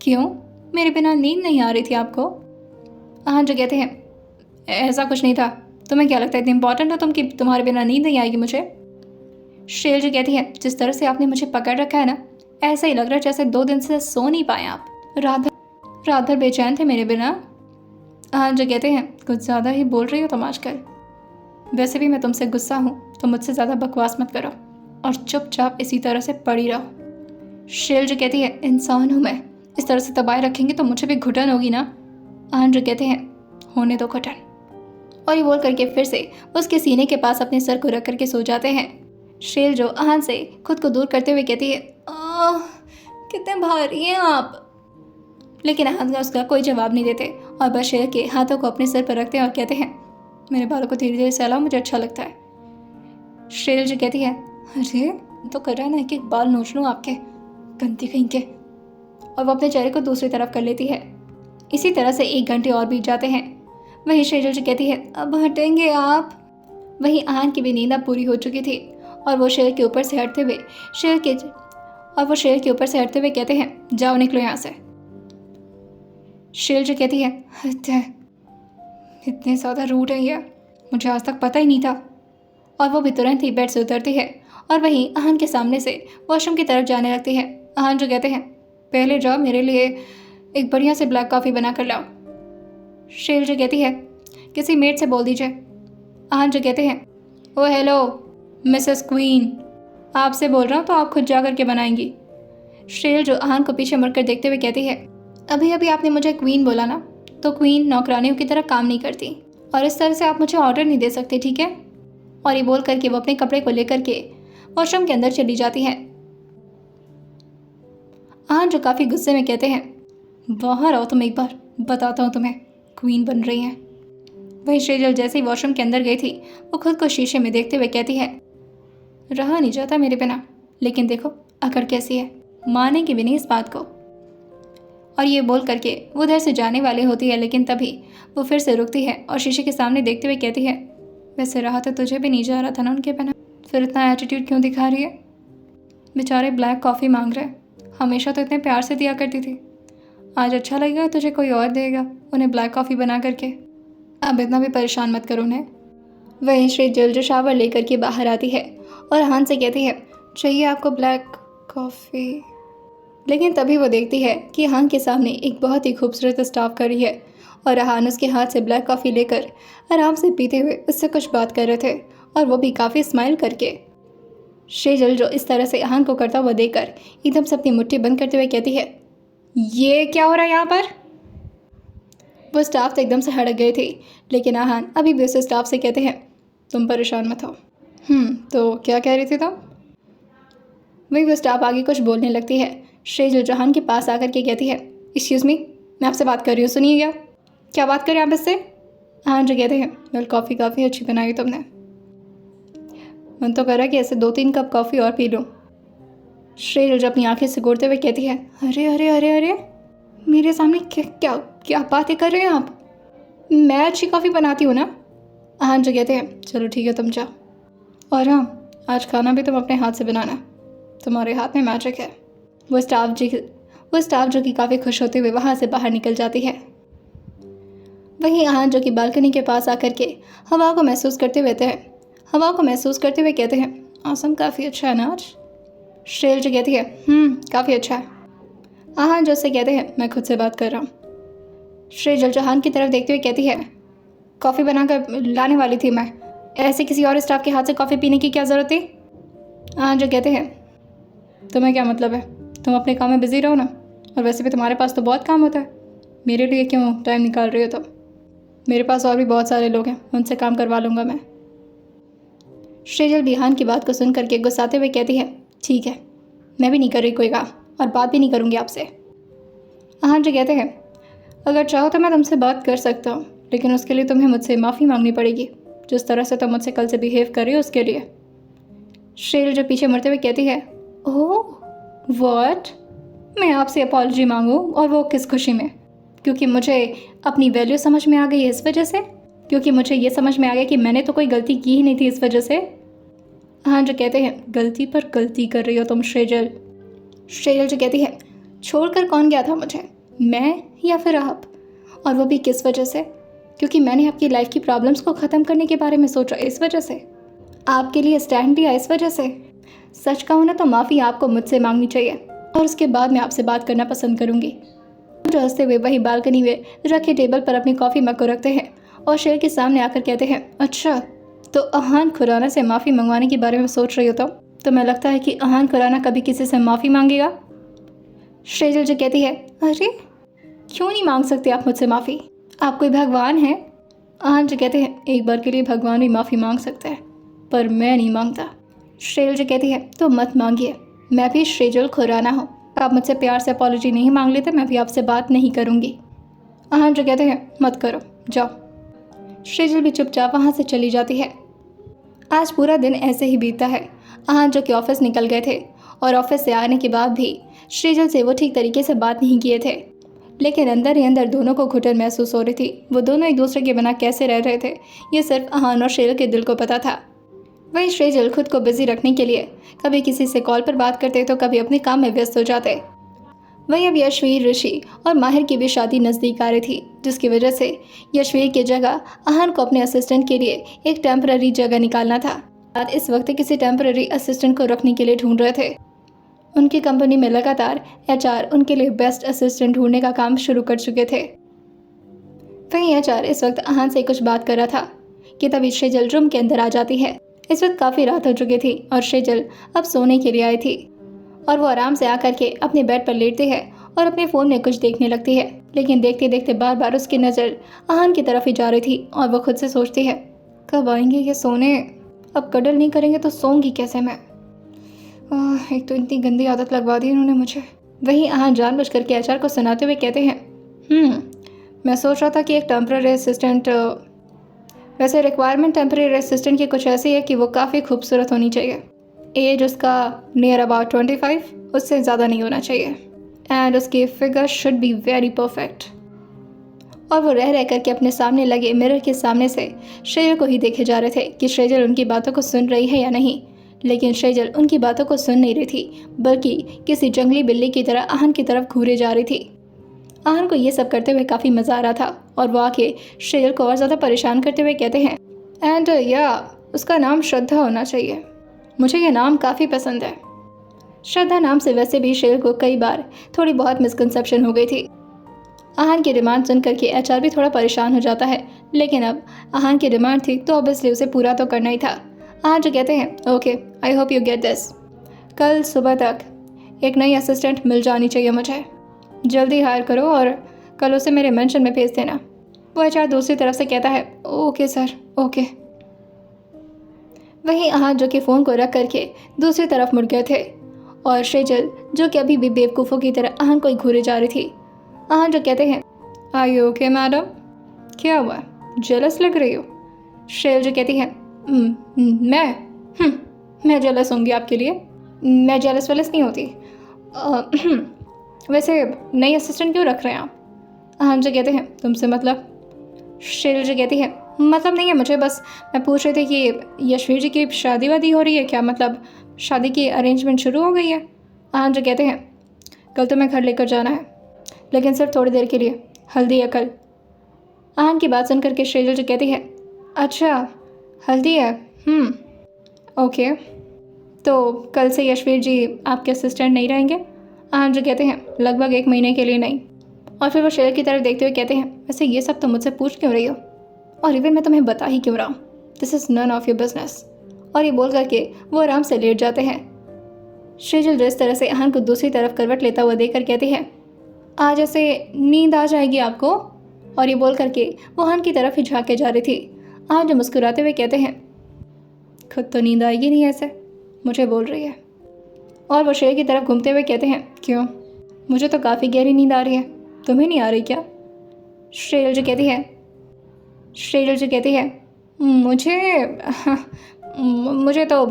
क्यों, मेरे बिना नींद नहीं आ रही थी आपको? अहान जो कहते हैं, ऐसा कुछ नहीं था, तुम्हें क्या लगता है इतनी इंपॉर्टेंट हो तुम कि तुम्हारे बिना नींद नहीं आएगी मुझे? शेजल जो कहती है, जिस तरह से आपने मुझे पकड़ रखा है ना, ऐसा ही लग रहा है जैसे 2 दिन से सो नहीं पाए आप। रात भर बेचैन थे मेरे बिना। अहान जो कहते हैं, कुछ ज़्यादा ही बोल रही हो तुम आजकल, वैसे भी मैं तुमसे गुस्सा हूँ तो मुझसे ज़्यादा बकवास मत करो और चुपचाप इसी तरह से पड़ी रहो। शेजल जो कहती है, इंसान हूँ मैं, इस तरह से दबाए रखेंगे तो मुझे भी घुटन होगी ना। अहान जो कहते हैं, होने दो घुटन, और ये बोल करके फिर से उसके सीने के पास अपने सर को रख करके सो जाते हैं। शेजल जो अहान से खुद को दूर करते हुए कहती है, कितने भारी हैं आप। लेकिन अहान उसका कोई जवाब नहीं देते और बस शेजल के हाथों को अपने सर पर रखते हैं और कहते हैं, मेरे बालों को धीरे धीरे सहलाओ, मुझे अच्छा लगता है। शेजल जो कहती है, अरे तो कर रहा है ना कि बाल नोच लूँ आपके, गंदी कहीं के। और वो अपने चेहरे को दूसरी तरफ कर लेती है। इसी तरह से 1 घंटे और बीत जाते हैं। वहीं शेजल जो कहती है, अब हटेंगे आप? वहीं अहान की भी नींद अब पूरी हो चुकी थी और वो शेर के ऊपर से हटते हुए कहते हैं, जाओ निकलो यहाँ से। शेजल जो कहती है, इतने ज़्यादा रूड है ये, मुझे आज तक पता ही नहीं था। और वो भी तुरंत ही बेड से उतरती है और वहीं अहान के सामने से वॉशरूम की तरफ जाने लगती है। अहान जो कहते हैं, पहले जाओ मेरे लिए एक बढ़िया से ब्लैक कॉफ़ी बना कर लाओ। शेजल जो कहती है, किसी मेड से बोल दीजिए। अहान जो कहते हैं, ओ हेलो मिसेस क्वीन, आपसे बोल रहा हूँ तो आप खुद जा कर के बनाएंगी। शेजल जो अहान को पीछे मुड़कर देखते हुए कहती है, अभी अभी आपने मुझे क्वीन बोला ना, तो क्वीन नौकरानियों की तरह काम नहीं करती और इस तरह से आप मुझे ऑर्डर नहीं दे सकते, ठीक है? और ये बोल करके वो अपने कपड़े को लेकर के वॉशरूम के अंदर चली जाती है। अहान जो काफ़ी गुस्से में कहते हैं, बाहर आओ तुम एक बार, बताता हूँ तुम्हें, क्वीन बन रही हैं। वही शेजल जैसे ही वॉशरूम के अंदर गई थी, वो खुद को शीशे में देखते हुए कहती है, रहा नहीं जाता मेरे बिना, लेकिन देखो अकड़ कैसी है, मानेंगे भी नहीं इस बात को। और ये बोल करके वो उधर से जाने वाली होती है, लेकिन तभी वो फिर से रुकती है और शीशे के सामने देखते हुए कहती है, वैसे रहा तो तुझे भी नहीं जा रहा था ना उनके बिना, फिर इतना एटीट्यूड क्यों दिखा रही है? बेचारे ब्लैक कॉफ़ी मांग रहे, हमेशा तो इतने प्यार से दिया करती थी, आज अच्छा लगेगा तुझे कोई और देगा उन्हें ब्लैक कॉफ़ी बना करके। अब इतना भी परेशान मत करो उन्हें। वहीं शेजल जो शावर लेकर के बाहर आती है और अहान से कहती है, चाहिए आपको ब्लैक कॉफ़ी? लेकिन तभी वो देखती है कि अहान के सामने एक बहुत ही खूबसूरत स्टाफ खड़ी है और अहान उसके हाथ से ब्लैक कॉफ़ी लेकर आराम से पीते हुए उससे कुछ बात कर रहे थे, और वो भी काफ़ी स्माइल करके। शेजल जो इस तरह से अहान को करता हुआ देखकर एकदम से अपनी मुट्ठी बंद करते हुए कहती है, ये क्या हो रहा है यहाँ पर? वो स्टाफ तो एकदम से हड़क गए थे, लेकिन अहान अभी भी उस स्टाफ से कहते हैं, तुम परेशान मत हो। तो क्या कह रही थी तुम? वही वो स्टाफ आगे कुछ बोलने लगती है। शेजल जो अहान के पास आकर के कहती है, एक्सक्यूज़ मी, मैं आपसे बात कर रही हूँ, सुनिएगा। क्या बात करें आप इससे? अहान जो कहते हैं, वेल कॉफ़ी काफ़ी अच्छी बनाई तुमने, मन तो कर रहा है कि ऐसे 2-3 कप कॉफ़ी और पी लूँ। शेजल जो अपनी आंखें सिकोड़ते हुए कहती है, अरे अरे अरे अरे, मेरे सामने क्या क्या क्या बातें कर रहे हैं आप? मैं अच्छी कॉफ़ी बनाती हूँ ना, हाँ जो कहते हैं चलो ठीक है तुम जाओ, और हाँ आज खाना भी तुम अपने हाथ से बनाना, तुम्हारे हाथ में मैजिक है। वो स्टाफ जो कि काफ़ी खुश होते हुए वहाँ से बाहर निकल जाती है। वहीं आहान जो कि बालकनी के पास आकर के हवा को महसूस करते हुए कहते हैं मौसम काफ़ी अच्छा है ना आज। श्रेयल जो कहती है काफ़ी अच्छा है। आहान जो से कहते हैं मैं खुद से बात कर रहा हूँ। श्रेयल जो आहान की तरफ देखते हुए कहती है कॉफ़ी बनाकर लाने वाली थी मैं, ऐसे किसी और स्टाफ के हाथ से कॉफ़ी पीने की क्या ज़रूरत थी। आहान जो कहते हैं तुम्हें क्या मतलब है, तुम अपने काम में बिजी रहो ना, और वैसे भी तुम्हारे पास तो बहुत काम होता है, मेरे लिए क्यों टाइम निकाल रही हो तुम। मेरे पास और भी बहुत सारे लोग हैं, उनसे काम करवा लूँगा मैं। श्रेजल बिहान की बात को सुन करके गुस्साते हुए कहती है ठीक है, मैं भी नहीं कर रही कोई काम और बात भी नहीं करूँगी आपसे। आहान जो कहते हैं अगर चाहो तो मैं तुमसे बात कर सकता हूँ, लेकिन उसके लिए तुम्हें मुझसे माफ़ी मांगनी पड़ेगी, जिस तरह से तुम मुझसे कल से बिहेव कर रही हो उसके लिए। श्रेजल जो पीछे मुड़ते हुए कहती है ओह व्हाट, मैं आपसे अपॉलजी मांगूँ, और वो किस खुशी में, क्योंकि मुझे अपनी वैल्यू समझ में आ गई इस वजह से, क्योंकि मुझे ये समझ में आ गया कि मैंने तो कोई गलती की ही नहीं थी इस वजह से। हाँ जो कहते हैं गलती पर गलती कर रही हो तुम श्रेजल। श्रेजल जो कहती है छोड़कर कौन गया था मुझे, मैं या फिर आप, और वो भी किस वजह से, क्योंकि मैंने आपकी लाइफ की प्रॉब्लम्स को ख़त्म करने के बारे में सोचा इस वजह से, आपके लिए स्टैंड लिया इस वजह से। सच कहूँ ना तो माफ़ी आपको मुझसे मांगनी चाहिए, और उसके बाद मैं आपसे बात करना पसंद करूँगी। जो हंसते हुए वही बालकनी में रखे टेबल पर अपनी कॉफ़ी मग को रखते हैं और शेर के सामने आकर कहते हैं अच्छा तो आहान खुराना से माफ़ी मंगवाने के बारे में सोच रही हो, तो मैं लगता है कि आहान खुराना कभी किसी से माफ़ी मांगेगा। श्रेजल जो कहती है अरे क्यों नहीं मांग सकते आप मुझसे माफ़ी, आप कोई भगवान हैं। आहान जो कहते हैं एक बार के लिए भगवान भी माफ़ी मांग सकता है, पर मैं नहीं मांगता। श्रेजल जो कहती है तो मत मांगिए, मैं भी श्रेजल खुराना हूँ, आप मुझसे प्यार से अपॉलॉजी नहीं मांग लेते मैं भी आपसे बात नहीं करूँगी। आहान जो कहते हैं मत करो जाओ। श्रेजल भी चुपचाप वहाँ से चली जाती है। आज पूरा दिन ऐसे ही बीतता है। आहान जो कि ऑफिस निकल गए थे और ऑफिस से आने के बाद भी श्रेजल से वो ठीक तरीके से बात नहीं किए थे, लेकिन अंदर ही अंदर दोनों को घुटन महसूस हो रही थी। वो दोनों एक दूसरे के बिना कैसे रह रहे थे ये सिर्फ आहान और श्रेजल के दिल को पता था। वहीं श्रेजल खुद को बिजी रखने के लिए कभी किसी से कॉल पर बात करते तो कभी अपने काम में व्यस्त हो जाते। वहीं अब यशवीर, ऋषि और माहिर की भी शादी नज़दीक आ रही थी, जिसकी वजह से यशवीर की जगह आहान को अपने असिस्टेंट के लिए एक टेम्पररी जगह निकालना था। इस वक्त किसी टेम्पररी असिस्टेंट को रखने के लिए ढूंढ रहे थे। उनकी कंपनी में लगातार HR उनके लिए बेस्ट असिस्टेंट ढूंढने का काम शुरू कर चुके थे। वहीं HR इस वक्त आहान से कुछ बात कर रहा था कि तभी श्रेजल रूम के अंदर आ जाती है। इस वक्त काफ़ी रात हो चुकी थी और श्रेजल अब सोने के लिए आई थी, और वो आराम से आकर के अपने बेड पर लेटती है और अपने फ़ोन में कुछ देखने लगती है, लेकिन देखते देखते बार बार उसकी नज़र आहान की तरफ ही जा रही थी और वो खुद से सोचती है कब आएंगे ये सोने, अब कडल नहीं करेंगे तो सोऊंगी कैसे मैं। एक तो इतनी गंदी आदत लगवा दी इन्होंने मुझे। वहीं आहान जानबूझ करके HR को सुनाते हुए कहते हैं मैं सोच रहा था कि एक टेम्पररी असिस्टेंट, वैसे रिक्वायरमेंट टेम्पररी असिस्टेंट की कुछ ऐसी है कि वो काफ़ी खूबसूरत होनी चाहिए, एज उसका नियर अबाउट 25, उससे ज़्यादा नहीं होना चाहिए, एंड उसकी figure should be very perfect. और वो रह रह करके अपने सामने लगे मिरर के सामने से श्रेजल को ही देखे जा रहे थे कि श्रेजल उनकी बातों को सुन रही है या नहीं, लेकिन श्रेजल उनकी बातों को सुन नहीं रही थी, बल्कि किसी जंगली बिल्ली की तरह आहान की तरफ घूरे जा रही थी। आहान को ये सब करते हुए काफ़ी मज़ा आ रहा था और वो आके श्रेजल को और ज़्यादा परेशान करते हुए कहते हैं एंड उसका नाम श्रद्धा होना चाहिए, मुझे ये नाम काफ़ी पसंद है। श्रद्धा नाम से वैसे भी श्रेजल को कई बार थोड़ी बहुत मिसकंसेप्शन हो गई थी। आहान की डिमांड सुन करके HR भी थोड़ा परेशान हो जाता है, लेकिन अब आहान की डिमांड थी तो ऑब्वियसली उसे पूरा तो करना ही था। आहान जो कहते हैं okay I hope you get this, कल सुबह तक एक नई असिस्टेंट मिल जानी चाहिए मुझे, जल्दी हायर करो और कल उसे मेरे मेंशन में भेज देना। वो HR दूसरी तरफ से कहता है ओके सर ओके। वहीं आहान जो कि फ़ोन को रख करके दूसरी तरफ मुड़ गए थे और श्रेजल जो कि अभी भी बेवकूफ़ों की तरह आहान को ही घूरे जा रही थी। आहान जो कहते हैं आर यू ओके मैडम, क्या हुआ जेलस लग रही हो। श्रेजल जो कहती है मैं जेलस होंगी आपके लिए, मैं जेलस वेलस नहीं होती। वैसे नई असिस्टेंट क्यों रख रहे हैं आप। आहान जो कहते हैं तुमसे मतलब। श्रेजल जो कहती है मतलब नहीं है मुझे, बस मैं पूछ रही थी कि यशवीर जी की शादी वादी हो रही है क्या, मतलब शादी की अरेंजमेंट शुरू हो गई है। आहान जो कहते हैं कल तुम्हें घर लेकर जाना है, लेकिन सिर्फ थोड़ी देर के लिए, हल्दी है कल। आहान की बात सुनकर के श्रेजल जो कहती है अच्छा हल्दी है, ओके, तो कल से यशवीर जी आपके असिस्टेंट नहीं रहेंगे। आहान जो कहते हैं लगभग 1 महीने के लिए नहीं। और फिर वो श्रेजल की तरफ देखते हुए कहते हैं वैसे ये सब तुम मुझसे पूछ क्यों रही हो, और इवन मैं तुम्हें बता ही क्यों रहा हूँ, this is none of your business. और ये बोल करके वो आराम से लेट जाते हैं। श्रेजल जिस तरह से आहान को दूसरी तरफ करवट लेता हुआ देखकर कहती है आज ऐसे नींद आ जाएगी आपको। और ये बोल करके वो आहान की तरफ ही झाँके जा रही थी। आहान जो मुस्कुराते हुए कहते हैं खुद तो नींद आएगी नहीं ऐसे, मुझे बोल रही है। और वो शेर की तरफ घूमते हुए कहते हैं क्यों, मुझे तो काफ़ी गहरी नींद आ रही है, तुम्हें नहीं आ रही क्या। श्रेजल जो कहती है मुझे तो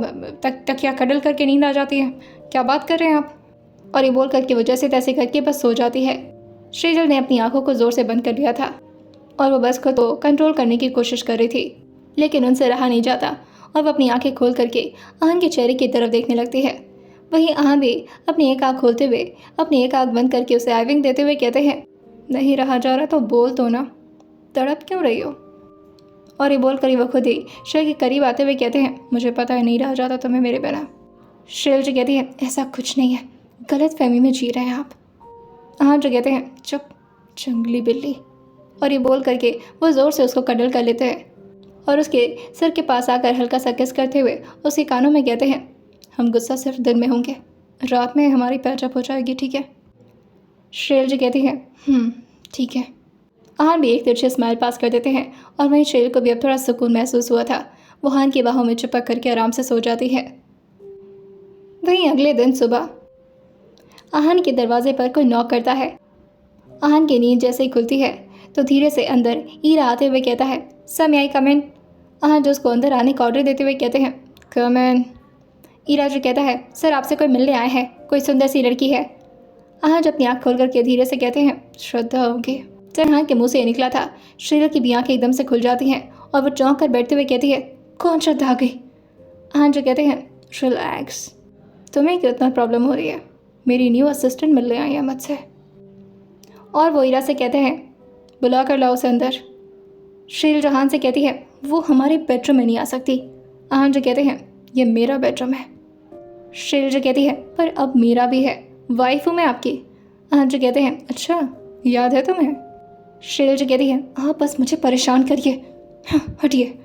तकिया कडल करके नींद आ जाती है, क्या बात कर रहे हैं आप। और ये बोल करके वो जैसे तैसे करके बस सो जाती है। श्रेजल ने अपनी आंखों को ज़ोर से बंद कर लिया था और वो बस को तो कंट्रोल करने की कोशिश कर रही थी, लेकिन उनसे रहा नहीं जाता और वो अपनी आंखें खोल करके आहान के चेहरे की तरफ देखने लगती है। वहीं आहान भी अपनी एक आँख खोलते हुए अपनी एक आँख बंद करके उसे आइविंग देते हुए कहते हैं नहीं रहा जा रहा तो बोल तो ना, तड़प क्यों रही हो। और ये बोल कर वो खुद ही श्रेय के करीब आते हुए कहते हैं मुझे पता है नहीं रहा जाता तुम्हें मेरे बिना। श्रेय जी कहती है ऐसा कुछ नहीं है, गलत फहमी में जी रहे हैं आप। आहान जो कहते हैं चुप जंगली बिल्ली। और ये बोल करके वो ज़ोर से उसको कडल कर लेते हैं और उसके सिर के पास आकर हल्का सा किस करते हुए उसके कानों में कहते हैं हम गुस्सा सिर्फ दिन में होंगे, रात में हमारी पैचअप हो जाएगी, ठीक है। श्रेयल जी कहती है ठीक है। आहान भी एक तिरछे स्माइल पास कर देते हैं और वहीं श्रेयल को भी अब थोड़ा सुकून महसूस हुआ था। वो आहान की बाहों में चिपक करके आराम से सो जाती है। वहीं अगले दिन सुबह आहान के दरवाजे पर कोई नॉक करता है। आहान की नींद जैसे ही खुलती है तो धीरे से अंदर ईरा आते हुए कहता है सम आई कम इन। आहान जो उसको अंदर आने का ऑर्डर देते हुए कहते हैं कम इन। ईरा जो कहता है सर आपसे कोई मिलने आया है, कोई सुंदर सी लड़की है। आहान जो अपनी आँख खोल करके धीरे से कहते हैं श्रद्धा होगी। जब आहान के मुंह से निकला था श्रीला की भी आँखें एकदम से खुल जाती हैं और वो चौंक कर बैठते हुए कहती है कौन श्रद्धा आ गई। आहान जो कहते हैं रिलैक्स, तुम्हें कितना प्रॉब्लम हो रही है, मेरी न्यू असिस्टेंट मिलने आई है मुझसे। और वो ईरा से कहते हैं बुला कर लाओ उसे अंदर। शील जो आहान से कहती है वो हमारे बेडरूम में नहीं आ सकती। आहान जो कहते हैं ये मेरा बेडरूम है। शील जो कहती है पर अब मेरा भी है, वाइफ हूँ मैं आपकी। आहान जो कहते हैं अच्छा याद है तुम्हें। शील जो कहती है आप बस मुझे परेशान करिए, हटिए।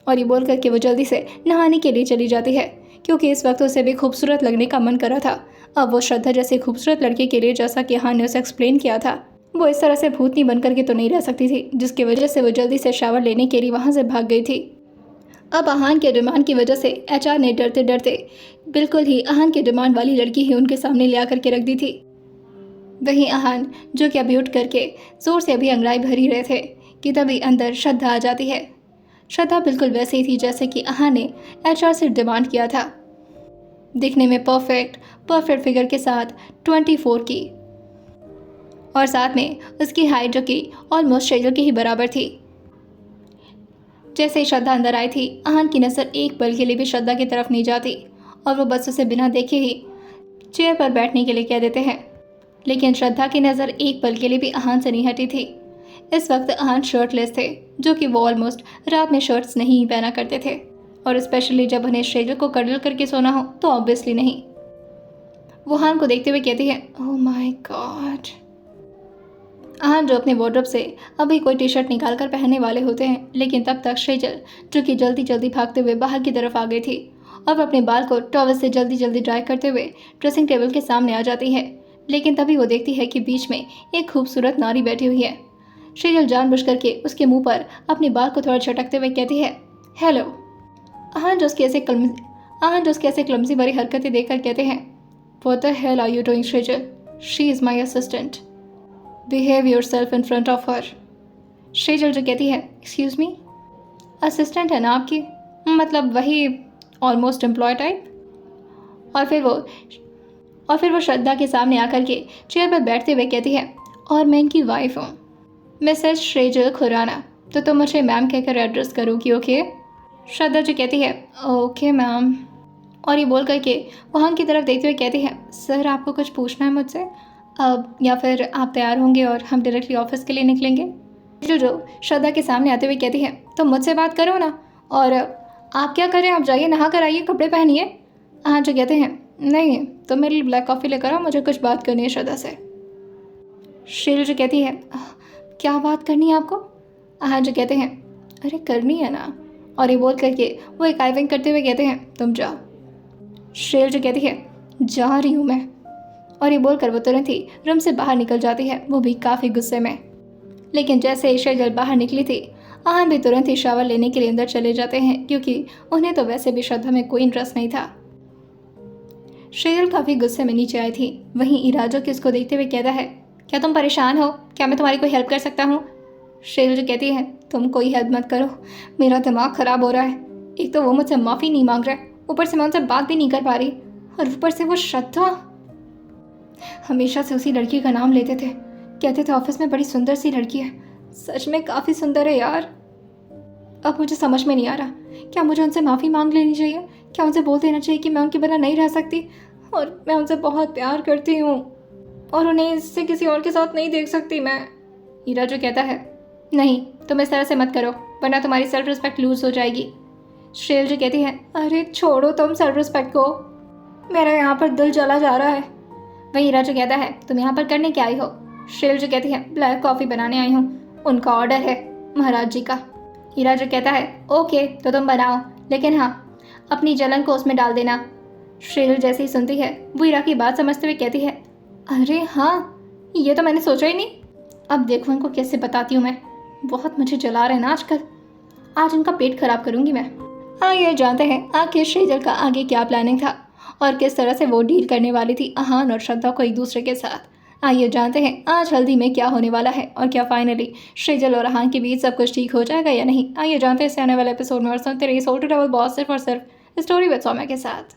और ये बोल करके वो जल्दी से नहाने के लिए चली जाती है क्योंकि इस वक्त उसे भी खूबसूरत लगने का मन कर रहा था। अब वो श्रद्धा जैसे खूबसूरत लड़के के लिए, जैसा कि आहान ने उसे एक्सप्लेन किया था, वो इस तरह से भूतनी बन करके तो नहीं रह सकती थी, जिसकी वजह से वो जल्दी से शावर लेने के लिए वहाँ से भाग गई थी। अब आहान के डिमांड की वजह से एचआर ने डरते डरते बिल्कुल ही आहान के डिमांड वाली लड़की ही उनके सामने ले आकर के रख दी थी। वहीं आहान जो कि अभी उठ करके जोर से अभी अंगड़ाई भरी रहे थे कि तभी अंदर श्रद्धा आ जाती है। श्रद्धा बिल्कुल वैसे ही थी जैसे कि आहान ने एचआर से डिमांड किया था, दिखने में परफेक्ट फिगर के साथ 24 की, और साथ में उसकी हाइट जो कि ऑलमोस्ट शेजल की ही बराबर थी। जैसे ही श्रद्धा अंदर आई थी आहान की नज़र एक पल के लिए भी श्रद्धा की तरफ नहीं जाती और वो बस उसे बिना देखे ही चेयर पर बैठने के लिए कह देते हैं, लेकिन श्रद्धा की नज़र एक पल के लिए भी आहान से नहीं हटी थी। इस वक्त आहान शर्टलेस थे, जो कि वो ऑलमोस्ट रात में शर्ट्स नहीं पहना करते थे, और स्पेशली जब उन्हें शेजल को कडल करके सोना हो तो ऑब्वियसली नहीं। वो आहान को देखते हुए कहती है ओह माय गॉड। आहान जो अपने वार्डरोब से अभी कोई टी शर्ट निकाल कर पहनने वाले होते हैं, लेकिन तब तक शेजल जो कि जल्दी जल्दी भागते हुए बाहर की तरफ आ गई थी और वह अपने बाल को टॉवल से जल्दी जल्दी ड्राई करते हुए ड्रेसिंग टेबल के सामने आ जाती है। लेकिन तभी वो देखती है कि बीच में एक खूबसूरत नारी बैठी हुई है। शेजल जानबूझ करके उसके मुंह पर अपने बाल को थोड़ा झटकते हुए कहती है हेलो। आहान जो उसकी ऐसे क्लमसी भरी हरकतें देखकर कहते हैं what the hell are you doing Shejal, she is my assistant, behave yourself in front of her. Shejal जो कहती है एक्सक्यूज़ मी, असिस्टेंट है ना आपकी, मतलब वही ऑलमोस्ट एम्प्लॉय टाइप। और फिर वो श्रद्धा के सामने आकर के चेयर पर बैठते हुए कहती है और मैं इनकी वाइफ हूँ, मिसेस शेजल खुराना। तो तुम मुझे मैम कहकर एड्रेस करोगी, ओके? श्रद्धा जी कहती है ओके मैम। और ये बोल करके वहाँ की तरफ देखते हुए कहती है सर आपको कुछ पूछना है मुझसे अब, या फिर आप तैयार होंगे और हम डायरेक्टली ऑफिस के लिए निकलेंगे? जो श्रद्धा के सामने आते हुए कहती है तो मुझसे बात करो ना, और आप क्या करें, आप जाइए नहा कर आइए, कपड़े पहनिए। हाँ जो कहते हैं नहीं तो मेरे लिए ब्लैक कॉफ़ी लेकर आओ, मुझे कुछ बात करनी है श्रद्धा से। शील जो कहती है क्या बात करनी है आपको? हाँ जो कहते हैं अरे करनी है ना, और ये बोल करके वो एक आई विंक करते हुए कहते हैं तुम जाओ। शील जो कहती है जा रही हूँ मैं, और ये बोलकर वो तुरंत ही रूम से बाहर निकल जाती है, वो भी काफ़ी गुस्से में। लेकिन जैसे शेजल बाहर निकली थी, आहन भी तुरंत ही शावर लेने के लिए अंदर चले जाते हैं, क्योंकि उन्हें तो वैसे भी श्रद्धा में कोई इंटरेस्ट नहीं था। शेजल काफ़ी गुस्से में नीचे आई थी। वहीं इराजो किसको देखते हुए कहता है क्या तुम परेशान हो, क्या मैं तुम्हारी कोई हेल्प कर सकता हूँ? शेजल जो कहती है तुम कोई हेल्प मत करो, मेरा दिमाग ख़राब हो रहा है। एक तो वो मुझसे माफ़ी नहीं मांग रहा है, ऊपर से मैं उनसे बात भी नहीं कर पा रही, और ऊपर से वो श्रद्धा हमेशा से उसी लड़की का नाम लेते थे, कहते थे ऑफिस में बड़ी सुंदर सी लड़की है। सच में काफ़ी सुंदर है यार। अब मुझे समझ में नहीं आ रहा, क्या मुझे उनसे माफ़ी मांग लेनी चाहिए, क्या उनसे बोल देना चाहिए कि मैं उनके बिना नहीं रह सकती, और मैं उनसे बहुत प्यार करती हूँ और उन्हें इससे किसी और के साथ नहीं देख सकती मैं। हीरा जो कहता है नहीं तुम इस तरह से मत करो, वरना तुम्हारी सेल्फ रिस्पेक्ट लूज हो जाएगी। शेल जो कहती है अरे छोड़ो तुम सेल्फ रिस्पेक्ट को, मेरा यहाँ पर दिल जला जा रहा है। वही हीरा जो कहता है तुम यहाँ पर करने क्या आई हो? शेल जो कहती है ब्लैक कॉफ़ी बनाने आई हूँ, उनका ऑर्डर है महाराज जी का। हीरा जो कहता है ओके तो तुम बनाओ, लेकिन हाँ अपनी जलन को उसमें डाल देना। शेल जैसे ही सुनती है वो हीरा की बात समझते हुए कहती है अरे हाँ ये तो मैंने सोचा ही नहीं, अब देखो इनको कैसे बताती हूँ मैं, बहुत मुझे जला रहे हैं ना आजकल, आज इनका पेट खराब करूँगी मैं। हाँ ये जानते हैं आखिर शेजल का आगे क्या प्लानिंग था और किस तरह से वो डील करने वाली थी आहान और श्रद्धा को एक दूसरे के साथ। आइए जानते हैं आज हल्दी में क्या होने वाला है, और क्या फाइनली शेजल और आहान के बीच सब कुछ ठीक हो जाएगा या नहीं। आइए जानते हैं इस आने वाले एपिसोड में, और सुनते रहिए सोल टू डबल बॉस सिर्फ और सिर्फ स्टोरी विद सौम्या के साथ।